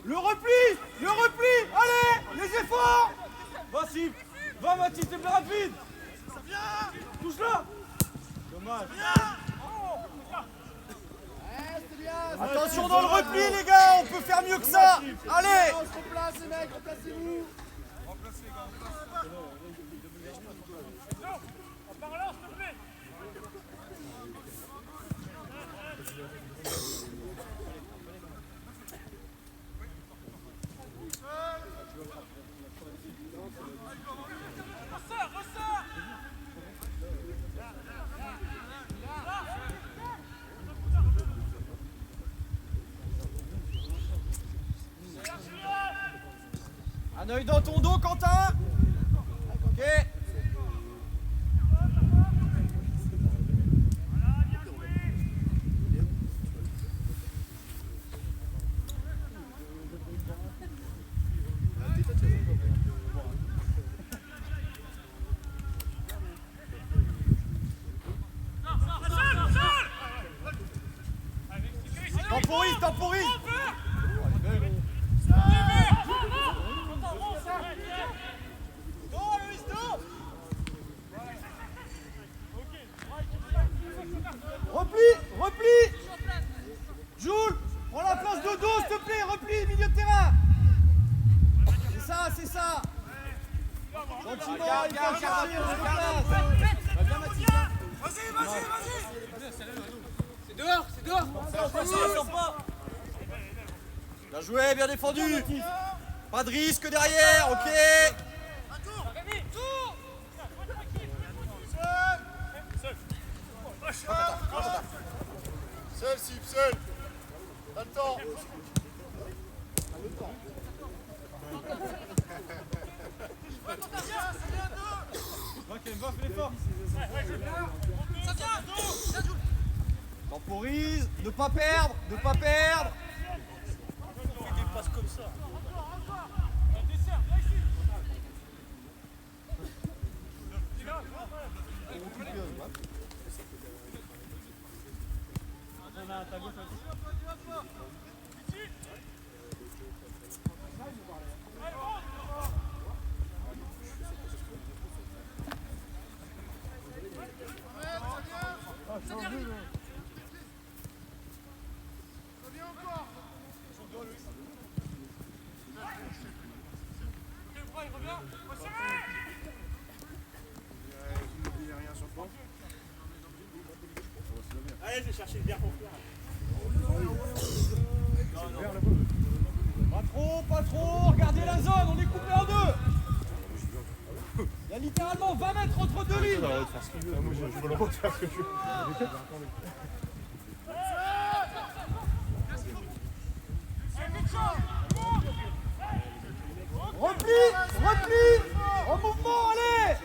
Le repli, allez, les efforts. Va-y, va Mathis, t'es plus rapide. Touche-la. Dommage. Attention dans le repli les gars, on peut faire mieux que ça. Allez. On se replace les mecs, replacez-vous. Par là, s'il te plaît. Ressort. Un œil dans ton dos, Quentin. Ok. Temporise. Repli. Jules, prends la place de dos, s'il te plaît. Repli, milieu de terrain. C'est ça. Gentiment, il faut chercher, on se replace. Vas-y. C'est dehors. Bien joué, bien défendu. Pas de risque derrière, ok. Seul, Sip, seul. T'as le temps. Va, fais l'effort. Temporise, ne pas perdre. Fais des passes comme ça. Allez, je vais chercher le bière pour faire. Pas trop, regardez la zone, on est coupé en deux. Il y a littéralement 20 mètres entre deux lignes. Repli, en mouvement, allez.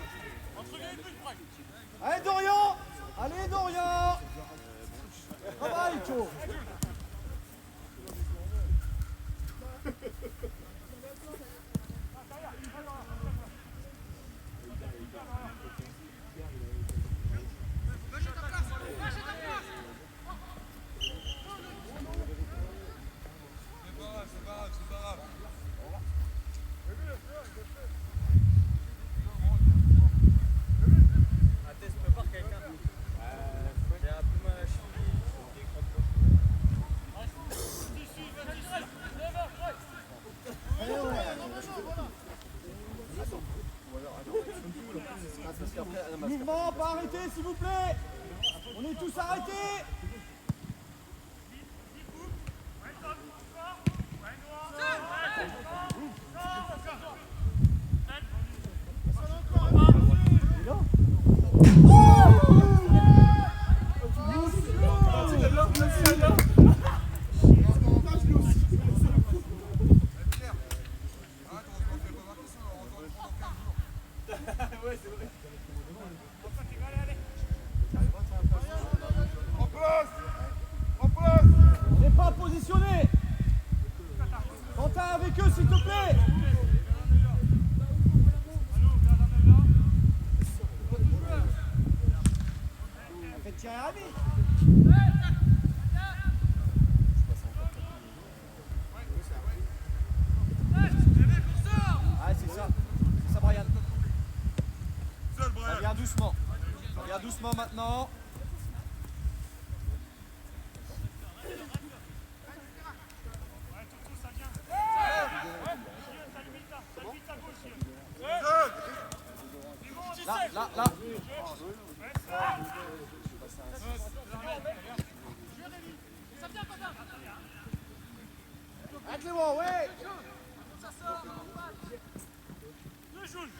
Allez Dorian. Travaille, Cho. Mouvement, pas arrêter s'il vous plaît. On est tous arrêtés. On n'est pas positionné. Quentin avec eux s'il te plaît. Faites tirer à mi. là. Ah Clément, ouais. Deux Jules.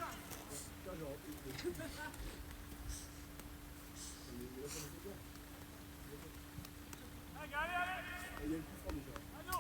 Allez. Allô.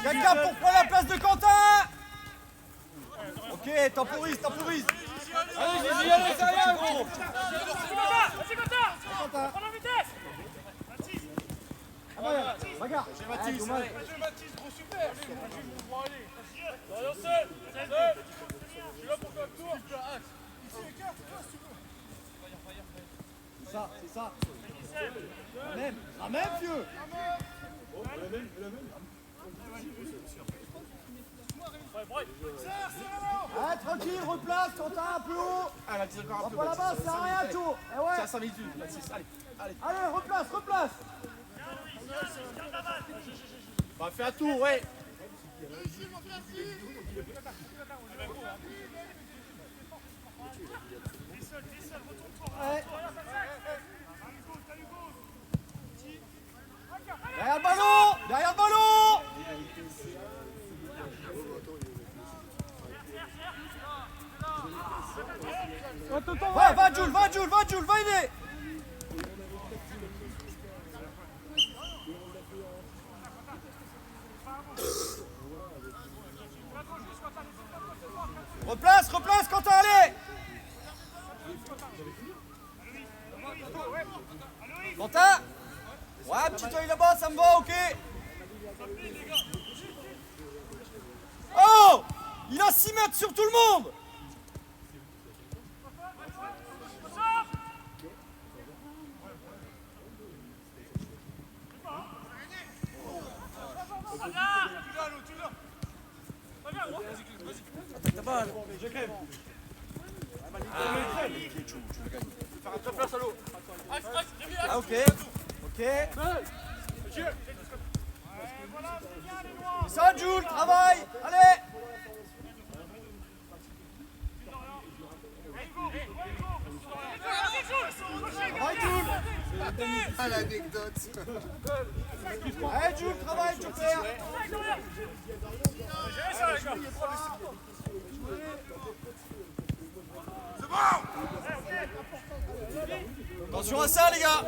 Quelqu'un pour prendre la place de Quentin. Ok, temporise. Allez, Gigi, allez, c'est rien, gros. Vas-y, Quentin. Prends la vitesse. Regarde. J'ai Mathis. Mathis, gros super. Allez, seul. Je suis là pour faire le tour. C'est ça. La même, vieux. Ah, tranquille, replace, Quentin, un peu haut. Ah, Mathis encore un peu. Pas là-bas, ça sert à rien, Tcho. Eh ouais. Tiens, 5 minutes, Mathis, allez. Allez, replace. Bah, fais un tour, ouais. Ouais. Derrière le ballon. Va, Jules, va aider. Replace, Quentin, allez. Quentin. Ouais, petit œil là-bas, ça me va, ok. Oh, il a 6 mètres sur tout le monde. Ah, ok. Ça, Jules, travaille. Allez. Ah, l'anecdote. Allez, Jules, travaille, tu perds. Attention à ça, les gars.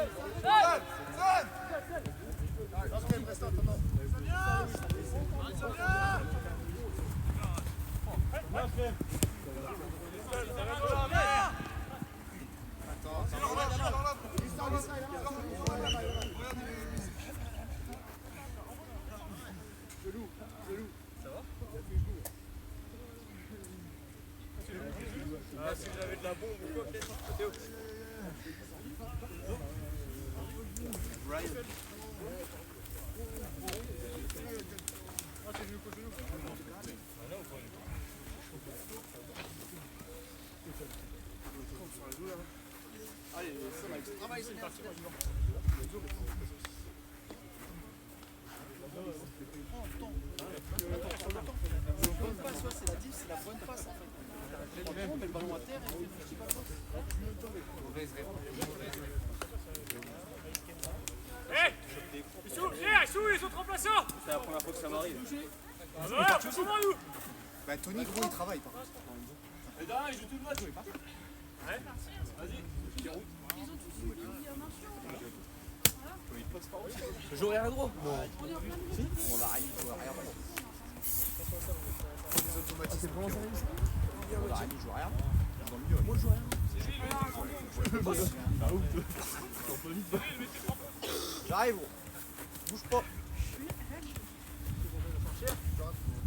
Si vous avez de la bombe ou quoi, peut-être. Allez, ça travaille, c'est parti. Bonne passe, c'est la diff, c'est la bonne passe en fait. On met le ballon à terre et on fait le petit ballon. Hé, ils sont remplaçants. C'est la première fois que ça m'arrive. Ah voilà, pour moi, nous. Bah, Tony, gros, il travaille par contre. Et derrière, il joue tout le match. Ouais. Vas-y. Je joue arrière droit. Non. Si. On a rien, il joue arrière droit. C'est vraiment sérieux ça? On a rien, il joue arrière. Dans le milieu. Moi je joue arrière. J'arrive gros. Bouge pas.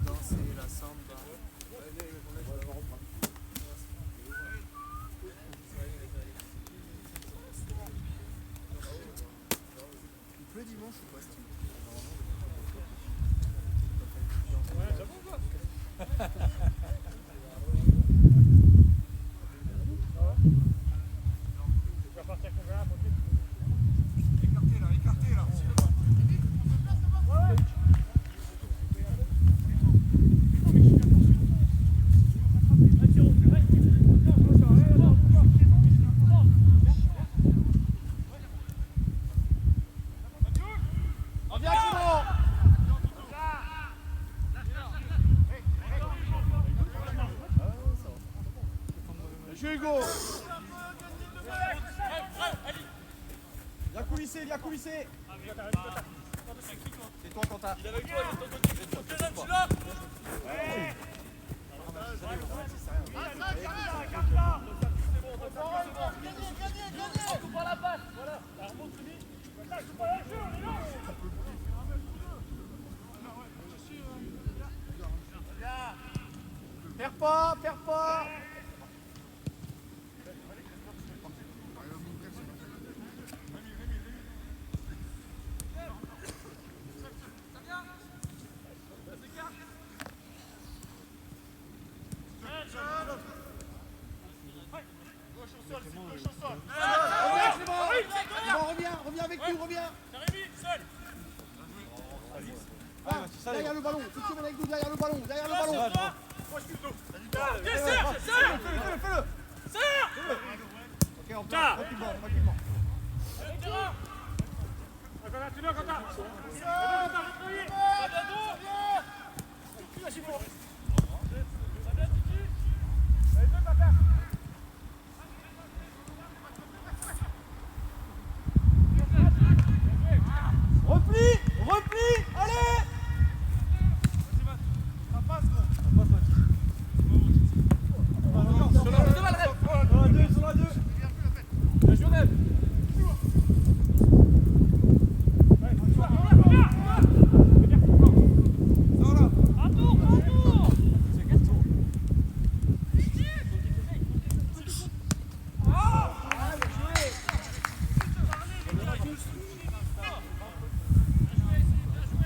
Danser la samba. Il pleut dimanche ou pas, Steve? Ouais, j'avoue quoi. Tu vas partir combien là, tranquille? Écarté là. Reviens Clément. Monsieur Hugo. Viens coulisser, viens coulisser. C'est toi Quentin. Il est avec toi, il est de ton côté. Perds pas, perds pas. Reviens avec nous, reviens. Derrière le ballon, tout de suite avec nous, derrière le ballon, derrière le ballon. Fais-le. Ok, on place. Tranquillement. Repli, allez. Sur la 2. Bien joué, Rêve.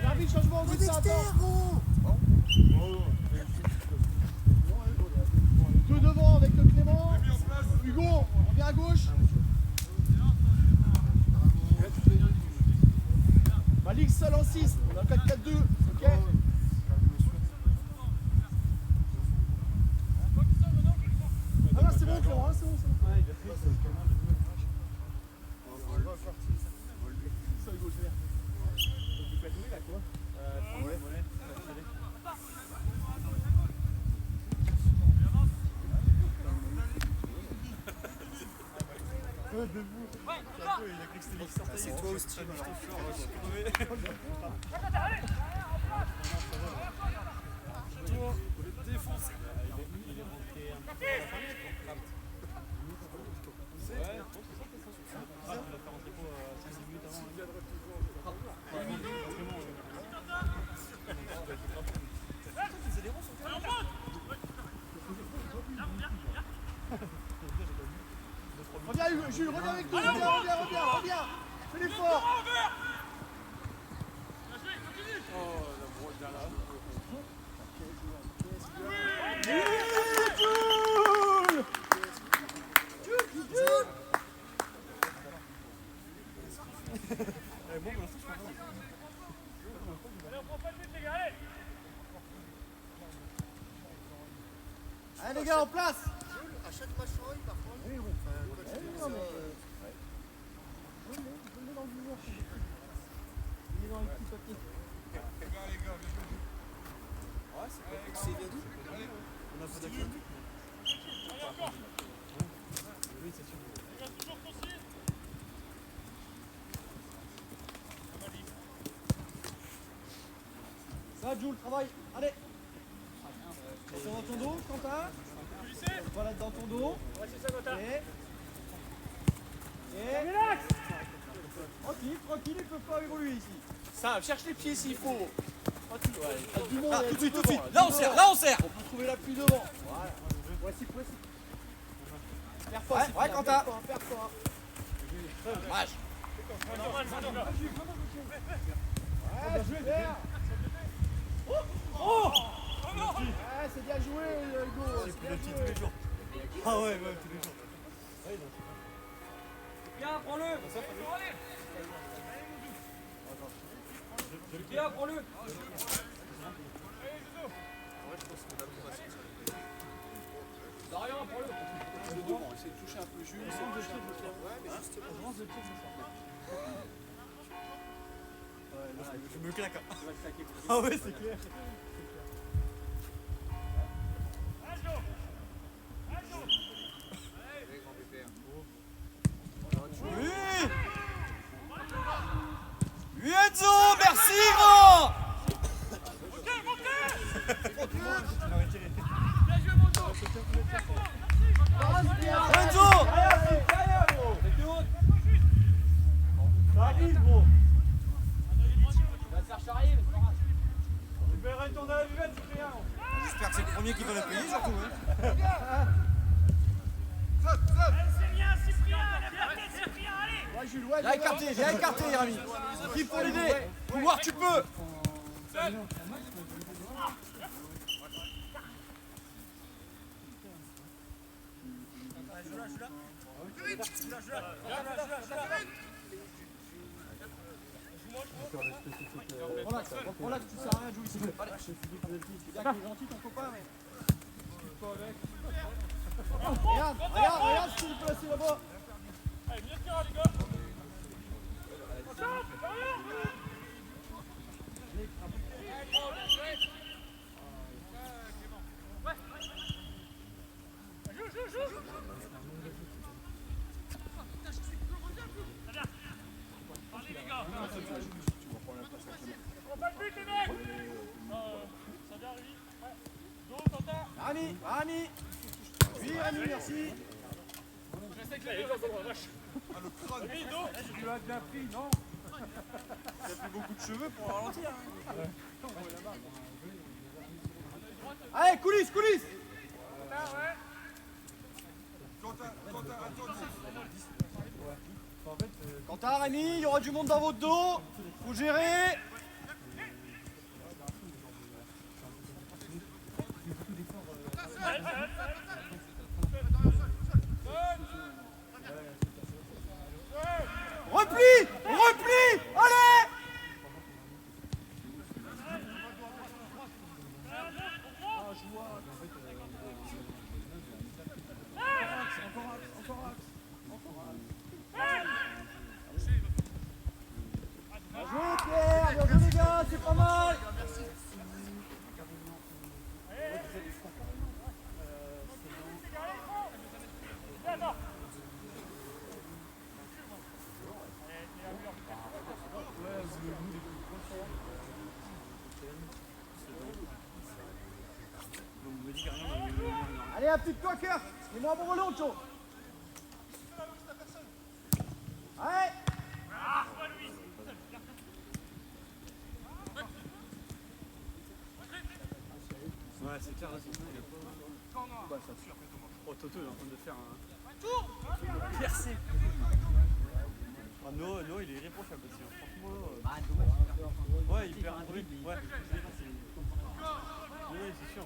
L'arbitre, changement au bout de ça, attends. Deux devant avec le Clément. Hugo, on vient à gauche. Malik seul en 6, on a 4-4-2, ok. Ah là c'est bon Clément, là c'est bon. Ça Hugo, je viens. Tu peux être là quoi? C'est toi ou Steve? Reviens Hugo, Jules, reviens avec nous, reviens. Fais l'effort. Allez les gars, en place. À chaque match, par contre. Oui, bon. C'est bien dit. On a pas d'accord. Oui, c'est sûr. Va, Jules, travaille. Allez. Attention dans ton dos, Quentin. Voilà dans ton dos. Ouais, c'est ça, Quentin. Et... Relax. Tranquille, tranquille, ils peuvent pas évoluer ici. Ça, cherche les pieds s'il faut. Tranquille, ouais. T'as du monde, Ah, il y a tout de du suite, tout de suite. devant, Là, on serre, là, on serre. On peut trouver l'appui devant. Voilà. Voici. Perds pas, Ouais, Cyprien, ouais, Quentin. perds pas. Dommage. Normal, c'est normal. Ouais, super. Oh Ouais, c'est bien joué, Hugo. C'est bien joué. tous les jours. Ah ouais, tous les jours. Bien, prends-le. Bien, prends-le. Dorian, prends-le. Essaye de toucher un peu Jules, essaye de toucher un peu Pierre. Ouais, mais justement. Je me claque. Ah ouais, c'est clair. Oui. Oui, Enzo, merci, grand. Enzo. Ça arrive, gros. J'espère que c'est le premier qui va le payer, surtout. Hein. C'est bien, Cyprien. La tête, Cyprien, allez. Ouais, Jules, ouais. Viens écarter, Rami. Qui pour l'aider. Pouvoir, tu peux. Relax, tu sers à rien, Jules ici. Allez. C'est bien qu'il est gentil, ton copain, mais... Regarde, ce qu'il est placé là-bas. Allez, mieux tiré, les gars. Attention, joue. Allez, les gars. On va pas le but, les mecs. Ça vient, lui. Ouais. Go, Quentin. Rami. Oui, Rami, merci. Je reste avec les deux, vache. Oui, dos. Tu l'as bien pris, non? Ça fait beaucoup de cheveux pour ralentir. Allez, coulisses. Là, ouais. Quentin, Rami, il y aura du monde dans votre dos. Faut gérer. Repli. Allez. Bien joué, Pierre. Bien joué, les gars. C'est pas mal. Allez, un petit coqueur. Et moi, mon relais, Cho. Allez. Ouais, c'est clair, là, il a pas... Bah, ça tue. Oh, Toto, il est en train de faire un... Percé. Ah, Noah, il est irréprochable aussi. Hein. Franchement, ouais, il perd un dribble. Ouais, c'est sûr.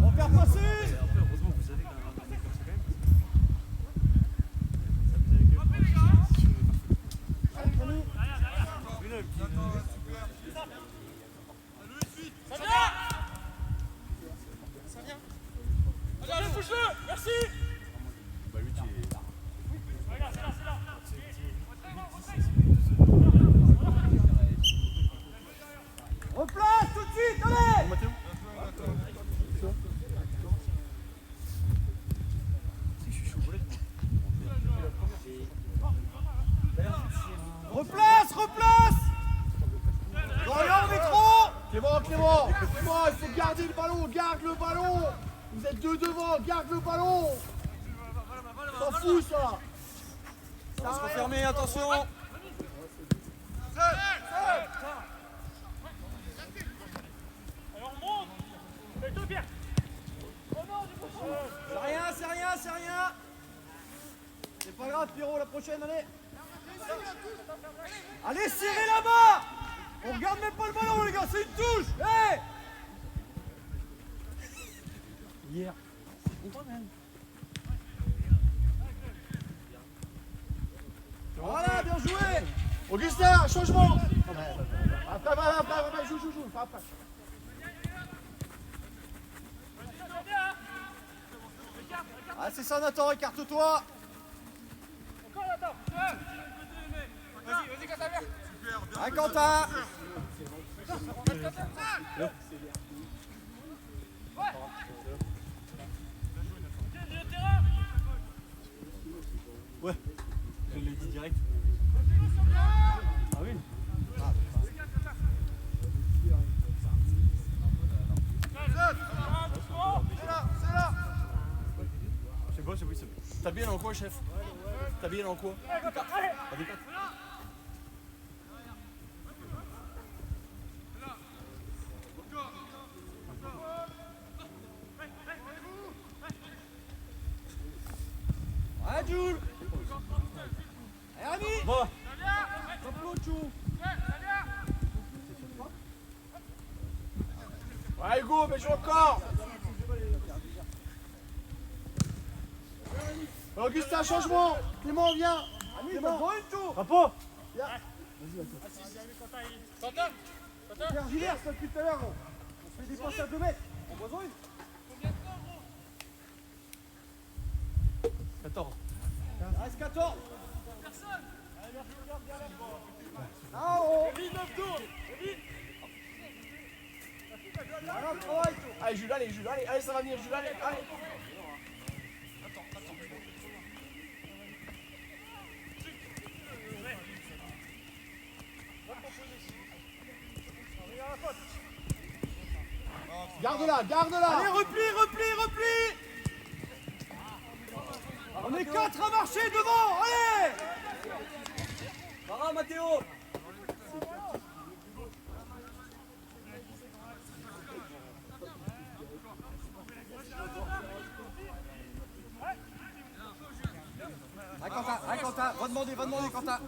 On perd passer. Après, heureusement, vous savez qu'un mec comme ça, quand même. Ça faisait que... Mais là, le petit... Ça vient. Allez, pousse-le. Merci. Bah lui, tu es... Regarde, c'est là. gardez le ballon, garde le ballon. Vous êtes deux devant, garde le ballon. S'en fout ça. On va se refermer, attention. Alors on monte. Fais deux Pierre. Oh non, du coup. C'est rien, c'est rien, c'est rien. C'est pas grave, Pierrot, la prochaine, allez. Allez, serrez là-bas. On regarde même pas le ballon, les gars, c'est une touche. Hey. Hier. C'est content, même. Voilà, bien joué. Augustin, changement. Après, joue. Après. Ah, c'est ça, Nathan, écarte-toi. Encore Nathan. Vas-y, quand ça vient. Ah, Quentin. Milieu de terrain. Ouais. Je l'ai dit direct. Ah oui. C'est là. C'est bon, c'est bon. T'as bien dans quoi, chef? T'as bien dans quoi? Allez. Ah, Jules. Allez, Rémi. Bon. Top l'autre, Jules. Ouais, Hugo, mais joue encore. Augustin, changement. Clément, viens. Clément. Rapport. Pierre Gilles, ça depuis tout à l'heure. On fait des passes à 2 mètres. On besoin. 14. Il reste 14. Ah, oh. Allez, Jules, allez, ça va venir, Jules, allez. Garde-la. Allez, repli. On est 4 à marcher devant. Allez. Para, Mathéo. Ah, Quentin, va demander, Quentin.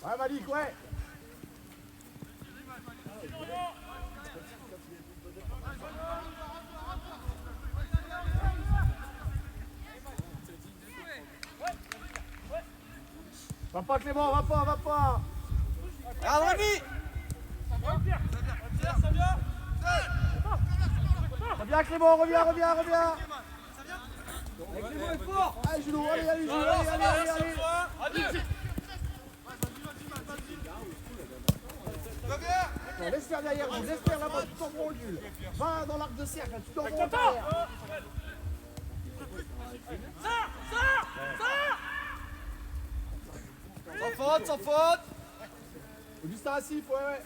Ouais, Malik, ouais. Va pas, Clément, va pas. Regarde, Rémi. Reviens, Clément, reviens. Clément est fort. Allez, Jules, allez. Non, laisse faire derrière, Jules, laisse faire là-bas, tu t'en prends, Jules. Va dans l'arc de cercle, tu t'en prends derrière. Sans faute. Augustin Assif, ouais.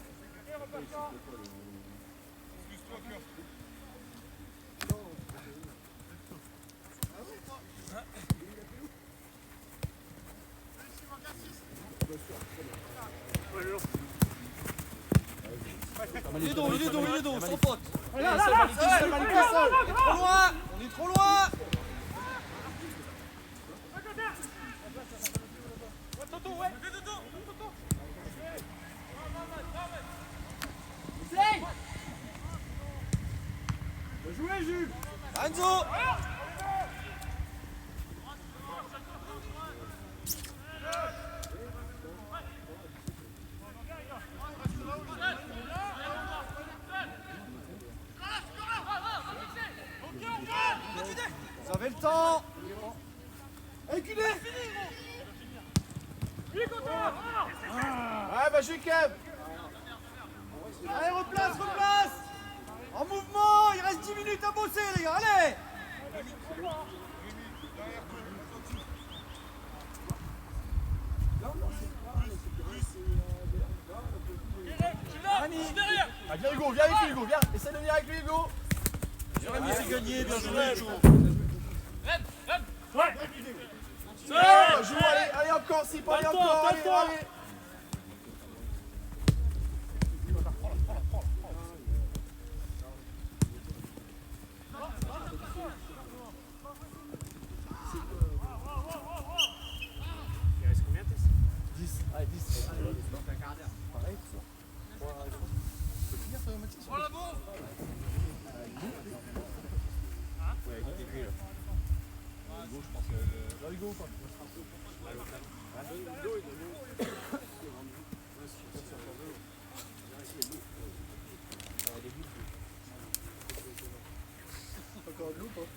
Il est dos, sans faute. Là, On est trop loin. jouez, Jules. Enzo. Vous avez le temps. Éculé. Ouais, bah je suis Kev. Allez, replace. En mouvement, il reste 10 minutes à bosser, les gars, allez. Annie. Ah, viens Hugo, viens avec lui Hugo, viens. Essaye de venir avec lui Hugo. Jérémy, c'est gagné, bien joué. Joue, allez encore, si pas, allez encore, allez. Il reste combien de tests? 10. Allez, 10. Pareil, Oh la bombe! Hugo ou pas? Encore de l'eau ou pas?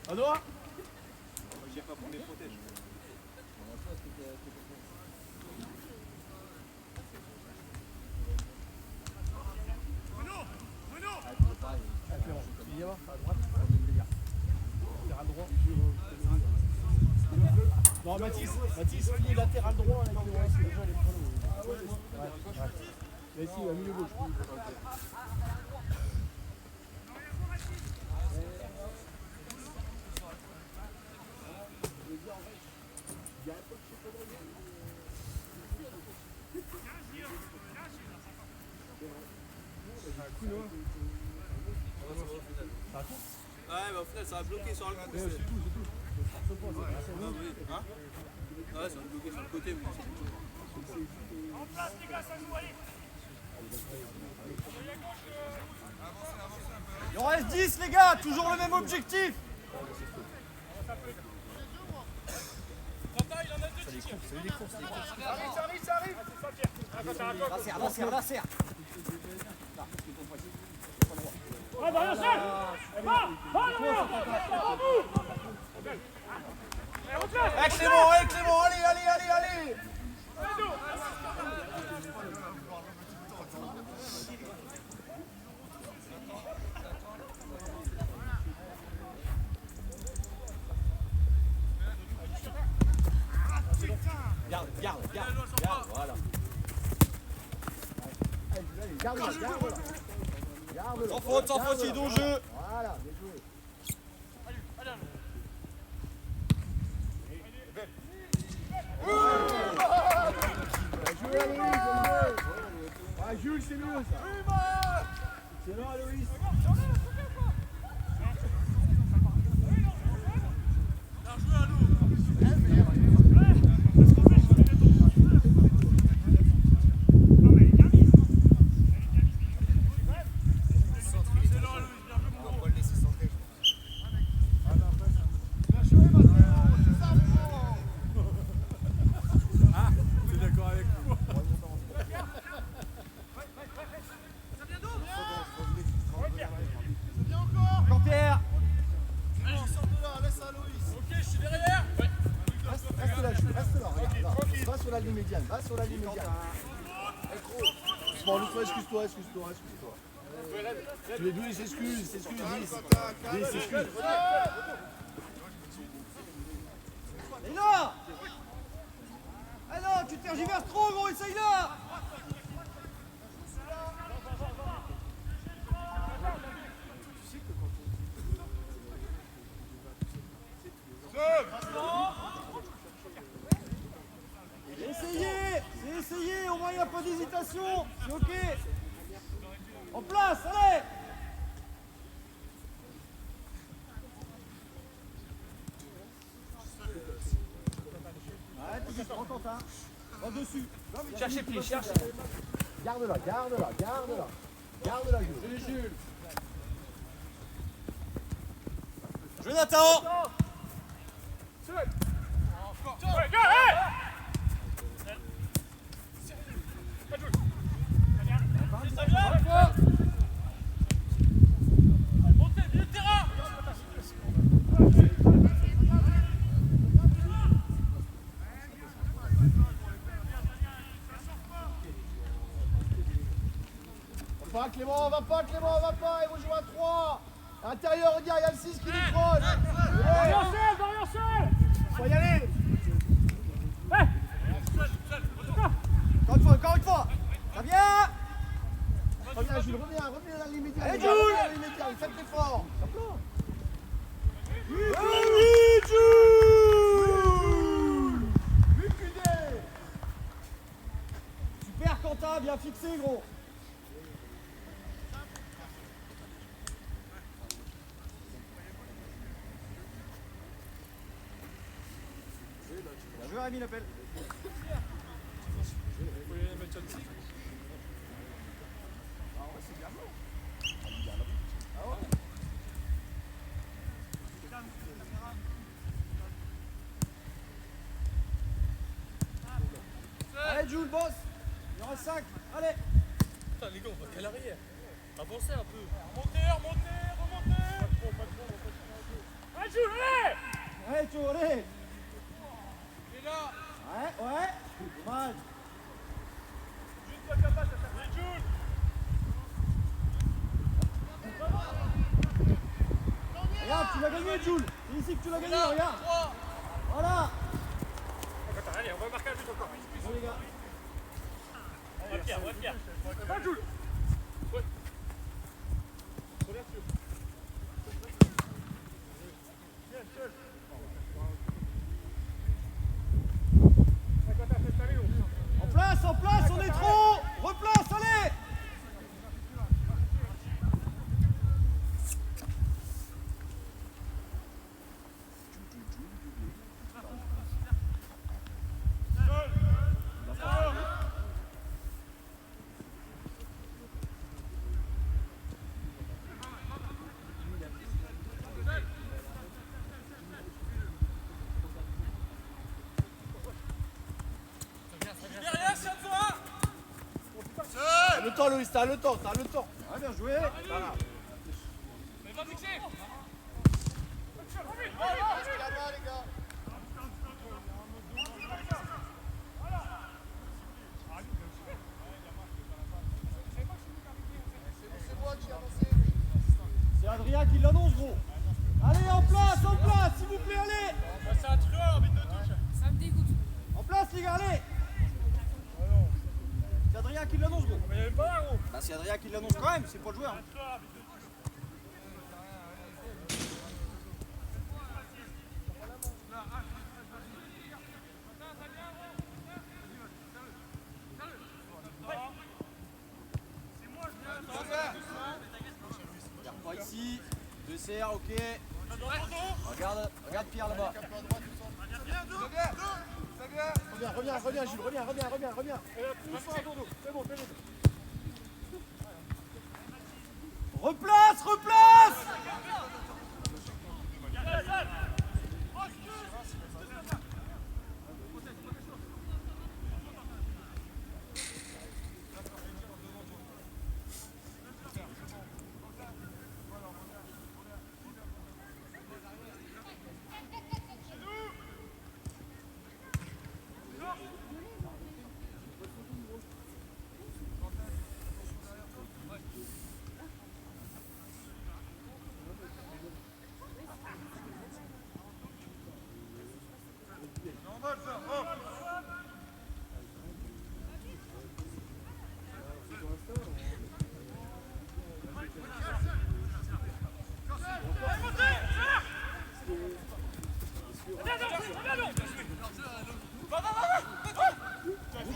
Ado? J'ai pas pour les protèges. Il y a à droite. Latéral droit. Non, Mathis, il est latéral droit. Mais si, au milieu gauche. Ouais, mais au final, ça va bloquer sur le côté. En place, les gars, ça joue, allez. Il en reste 10, les gars, toujours le même objectif. Quentin, il en a 2 tirs. Ça arrive. Avancez. Ah, bah, rien seul. Clément, allez. Garde, voilà. Garde-la. Sans faute, il est dans le jeu. Voilà, bien joué. Bien joué, Aloïs, bien joué. Ah, Jules, c'est mieux ça. Excellent, Aloïs. Jean-Pierre. Reste là, Jules, reste là, regarde, là. Va sur la ligne médiane, Bon, Lucas, excuse-toi. Tu les deux, ils s'excusent, Lys, s'excuse. Et là. Ah non, tu tergiverses trop, gros, essaye là. Essayez, au moins il n'y a pas d'hésitation, c'est ok. En place, allez. Ouais, tu dis, prends Quentin. Va dessus. Cherchez pied, cherche. Garde-la, Jules. Jouez Nathan. Ouais, go, hey! Ça vient! Montez, milieu de terrain! Va pas Clément, va pas, ils vont jouer à 3. À l'intérieur, regarde, il y a le 6 qui décroche. Variant seul! Faut y aller. Hey! Encore une fois. Ça vient. Reviens Jules, reviens dans l'immédiat. Allez, Jules, Jules. dans l'immédiat, faites l'effort. Super Quentin, bien fixé gros. Bien joué Rémi l'appel. Allez Jules, boss. Il en reste 5. Allez. Putain, les gars, on va qu'à l'arrière. Avancez un peu. Remontez, remontez! Allez, Jules, allez! Allez Théo, allez. Ouais. Dommage. Allez, Jules! Regarde, tu l'as gagné Jules. C'est ici que tu l'as gagné, regarde. Voilà. Allez, on va marquer un but encore. Bon les gars. On va Pierre. Va, Jules! Ouais. En place, on est trop. Replace, allez. Le temps Louis, t'as le temps. Ouais, bien joué. Voilà. Mais va fixer! C'est Adrien qui l'annonce gros. Allez en place, s'il vous plaît, allez. C'est un truand, l'arbitre de touche. Ça me dégoûte. En place les gars, allez. C'est Adrien qui l'annonce gros. Mais il n'y avait pas là, gros. Bah c'est Adrien qui l'annonce quand même, c'est pas le joueur. Un truand, l'arbitre de touche. Regarde pas ici. 2 CR, ok. Regarde Pierre là-bas. Reviens Jules, reviens. Replace.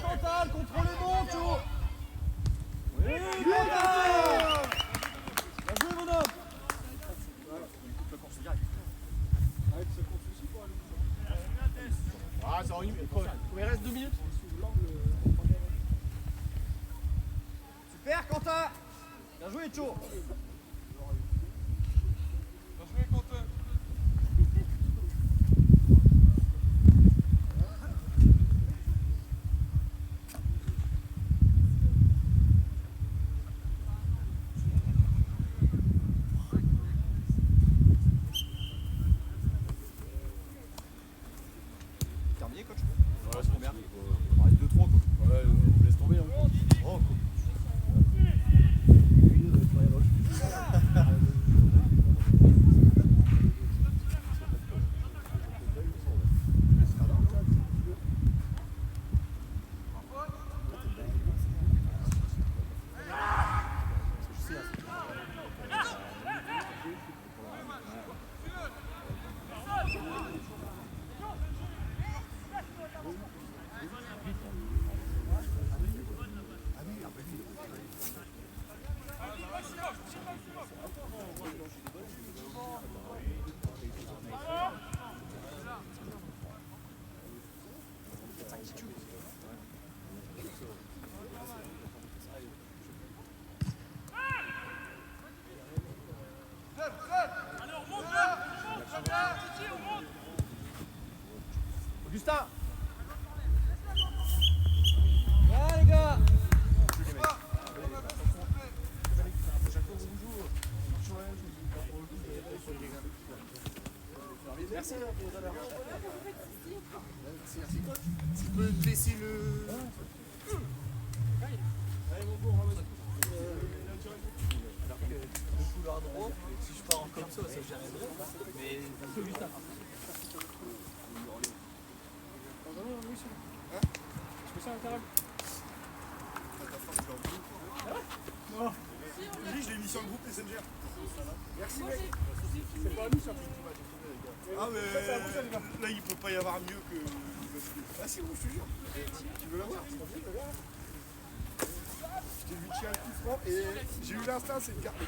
Cantal, contrôlez bon, Théo. Oui, Cantal. Bien joué, mon homme. Ah, ça en une. Il reste 2 minutes. Super, Quentin. Bien joué, Théo. Bien joué, Quentin. gagné, coach? Ouais, c'est combien? 2-3 quoi. Ouais, laisse tomber. Hein. Oh, cool. Augustin. Là, les gars! Merci. Tu peux te laisser le... Le couloir droit, si je pars comme ça j'arriverai. Mais Augustin. Je fais ça à l'intérieur. Lui, je l'ai mis sur le groupe Messenger. Merci mec. C'est pas à nous ça. Ah, mais là, il peut pas y avoir mieux que. Ah, c'est bon, je te jure. Tu veux l'avoir? Je t'ai vu tirer un coup franc et j'ai eu l'instinct, c'est de garder.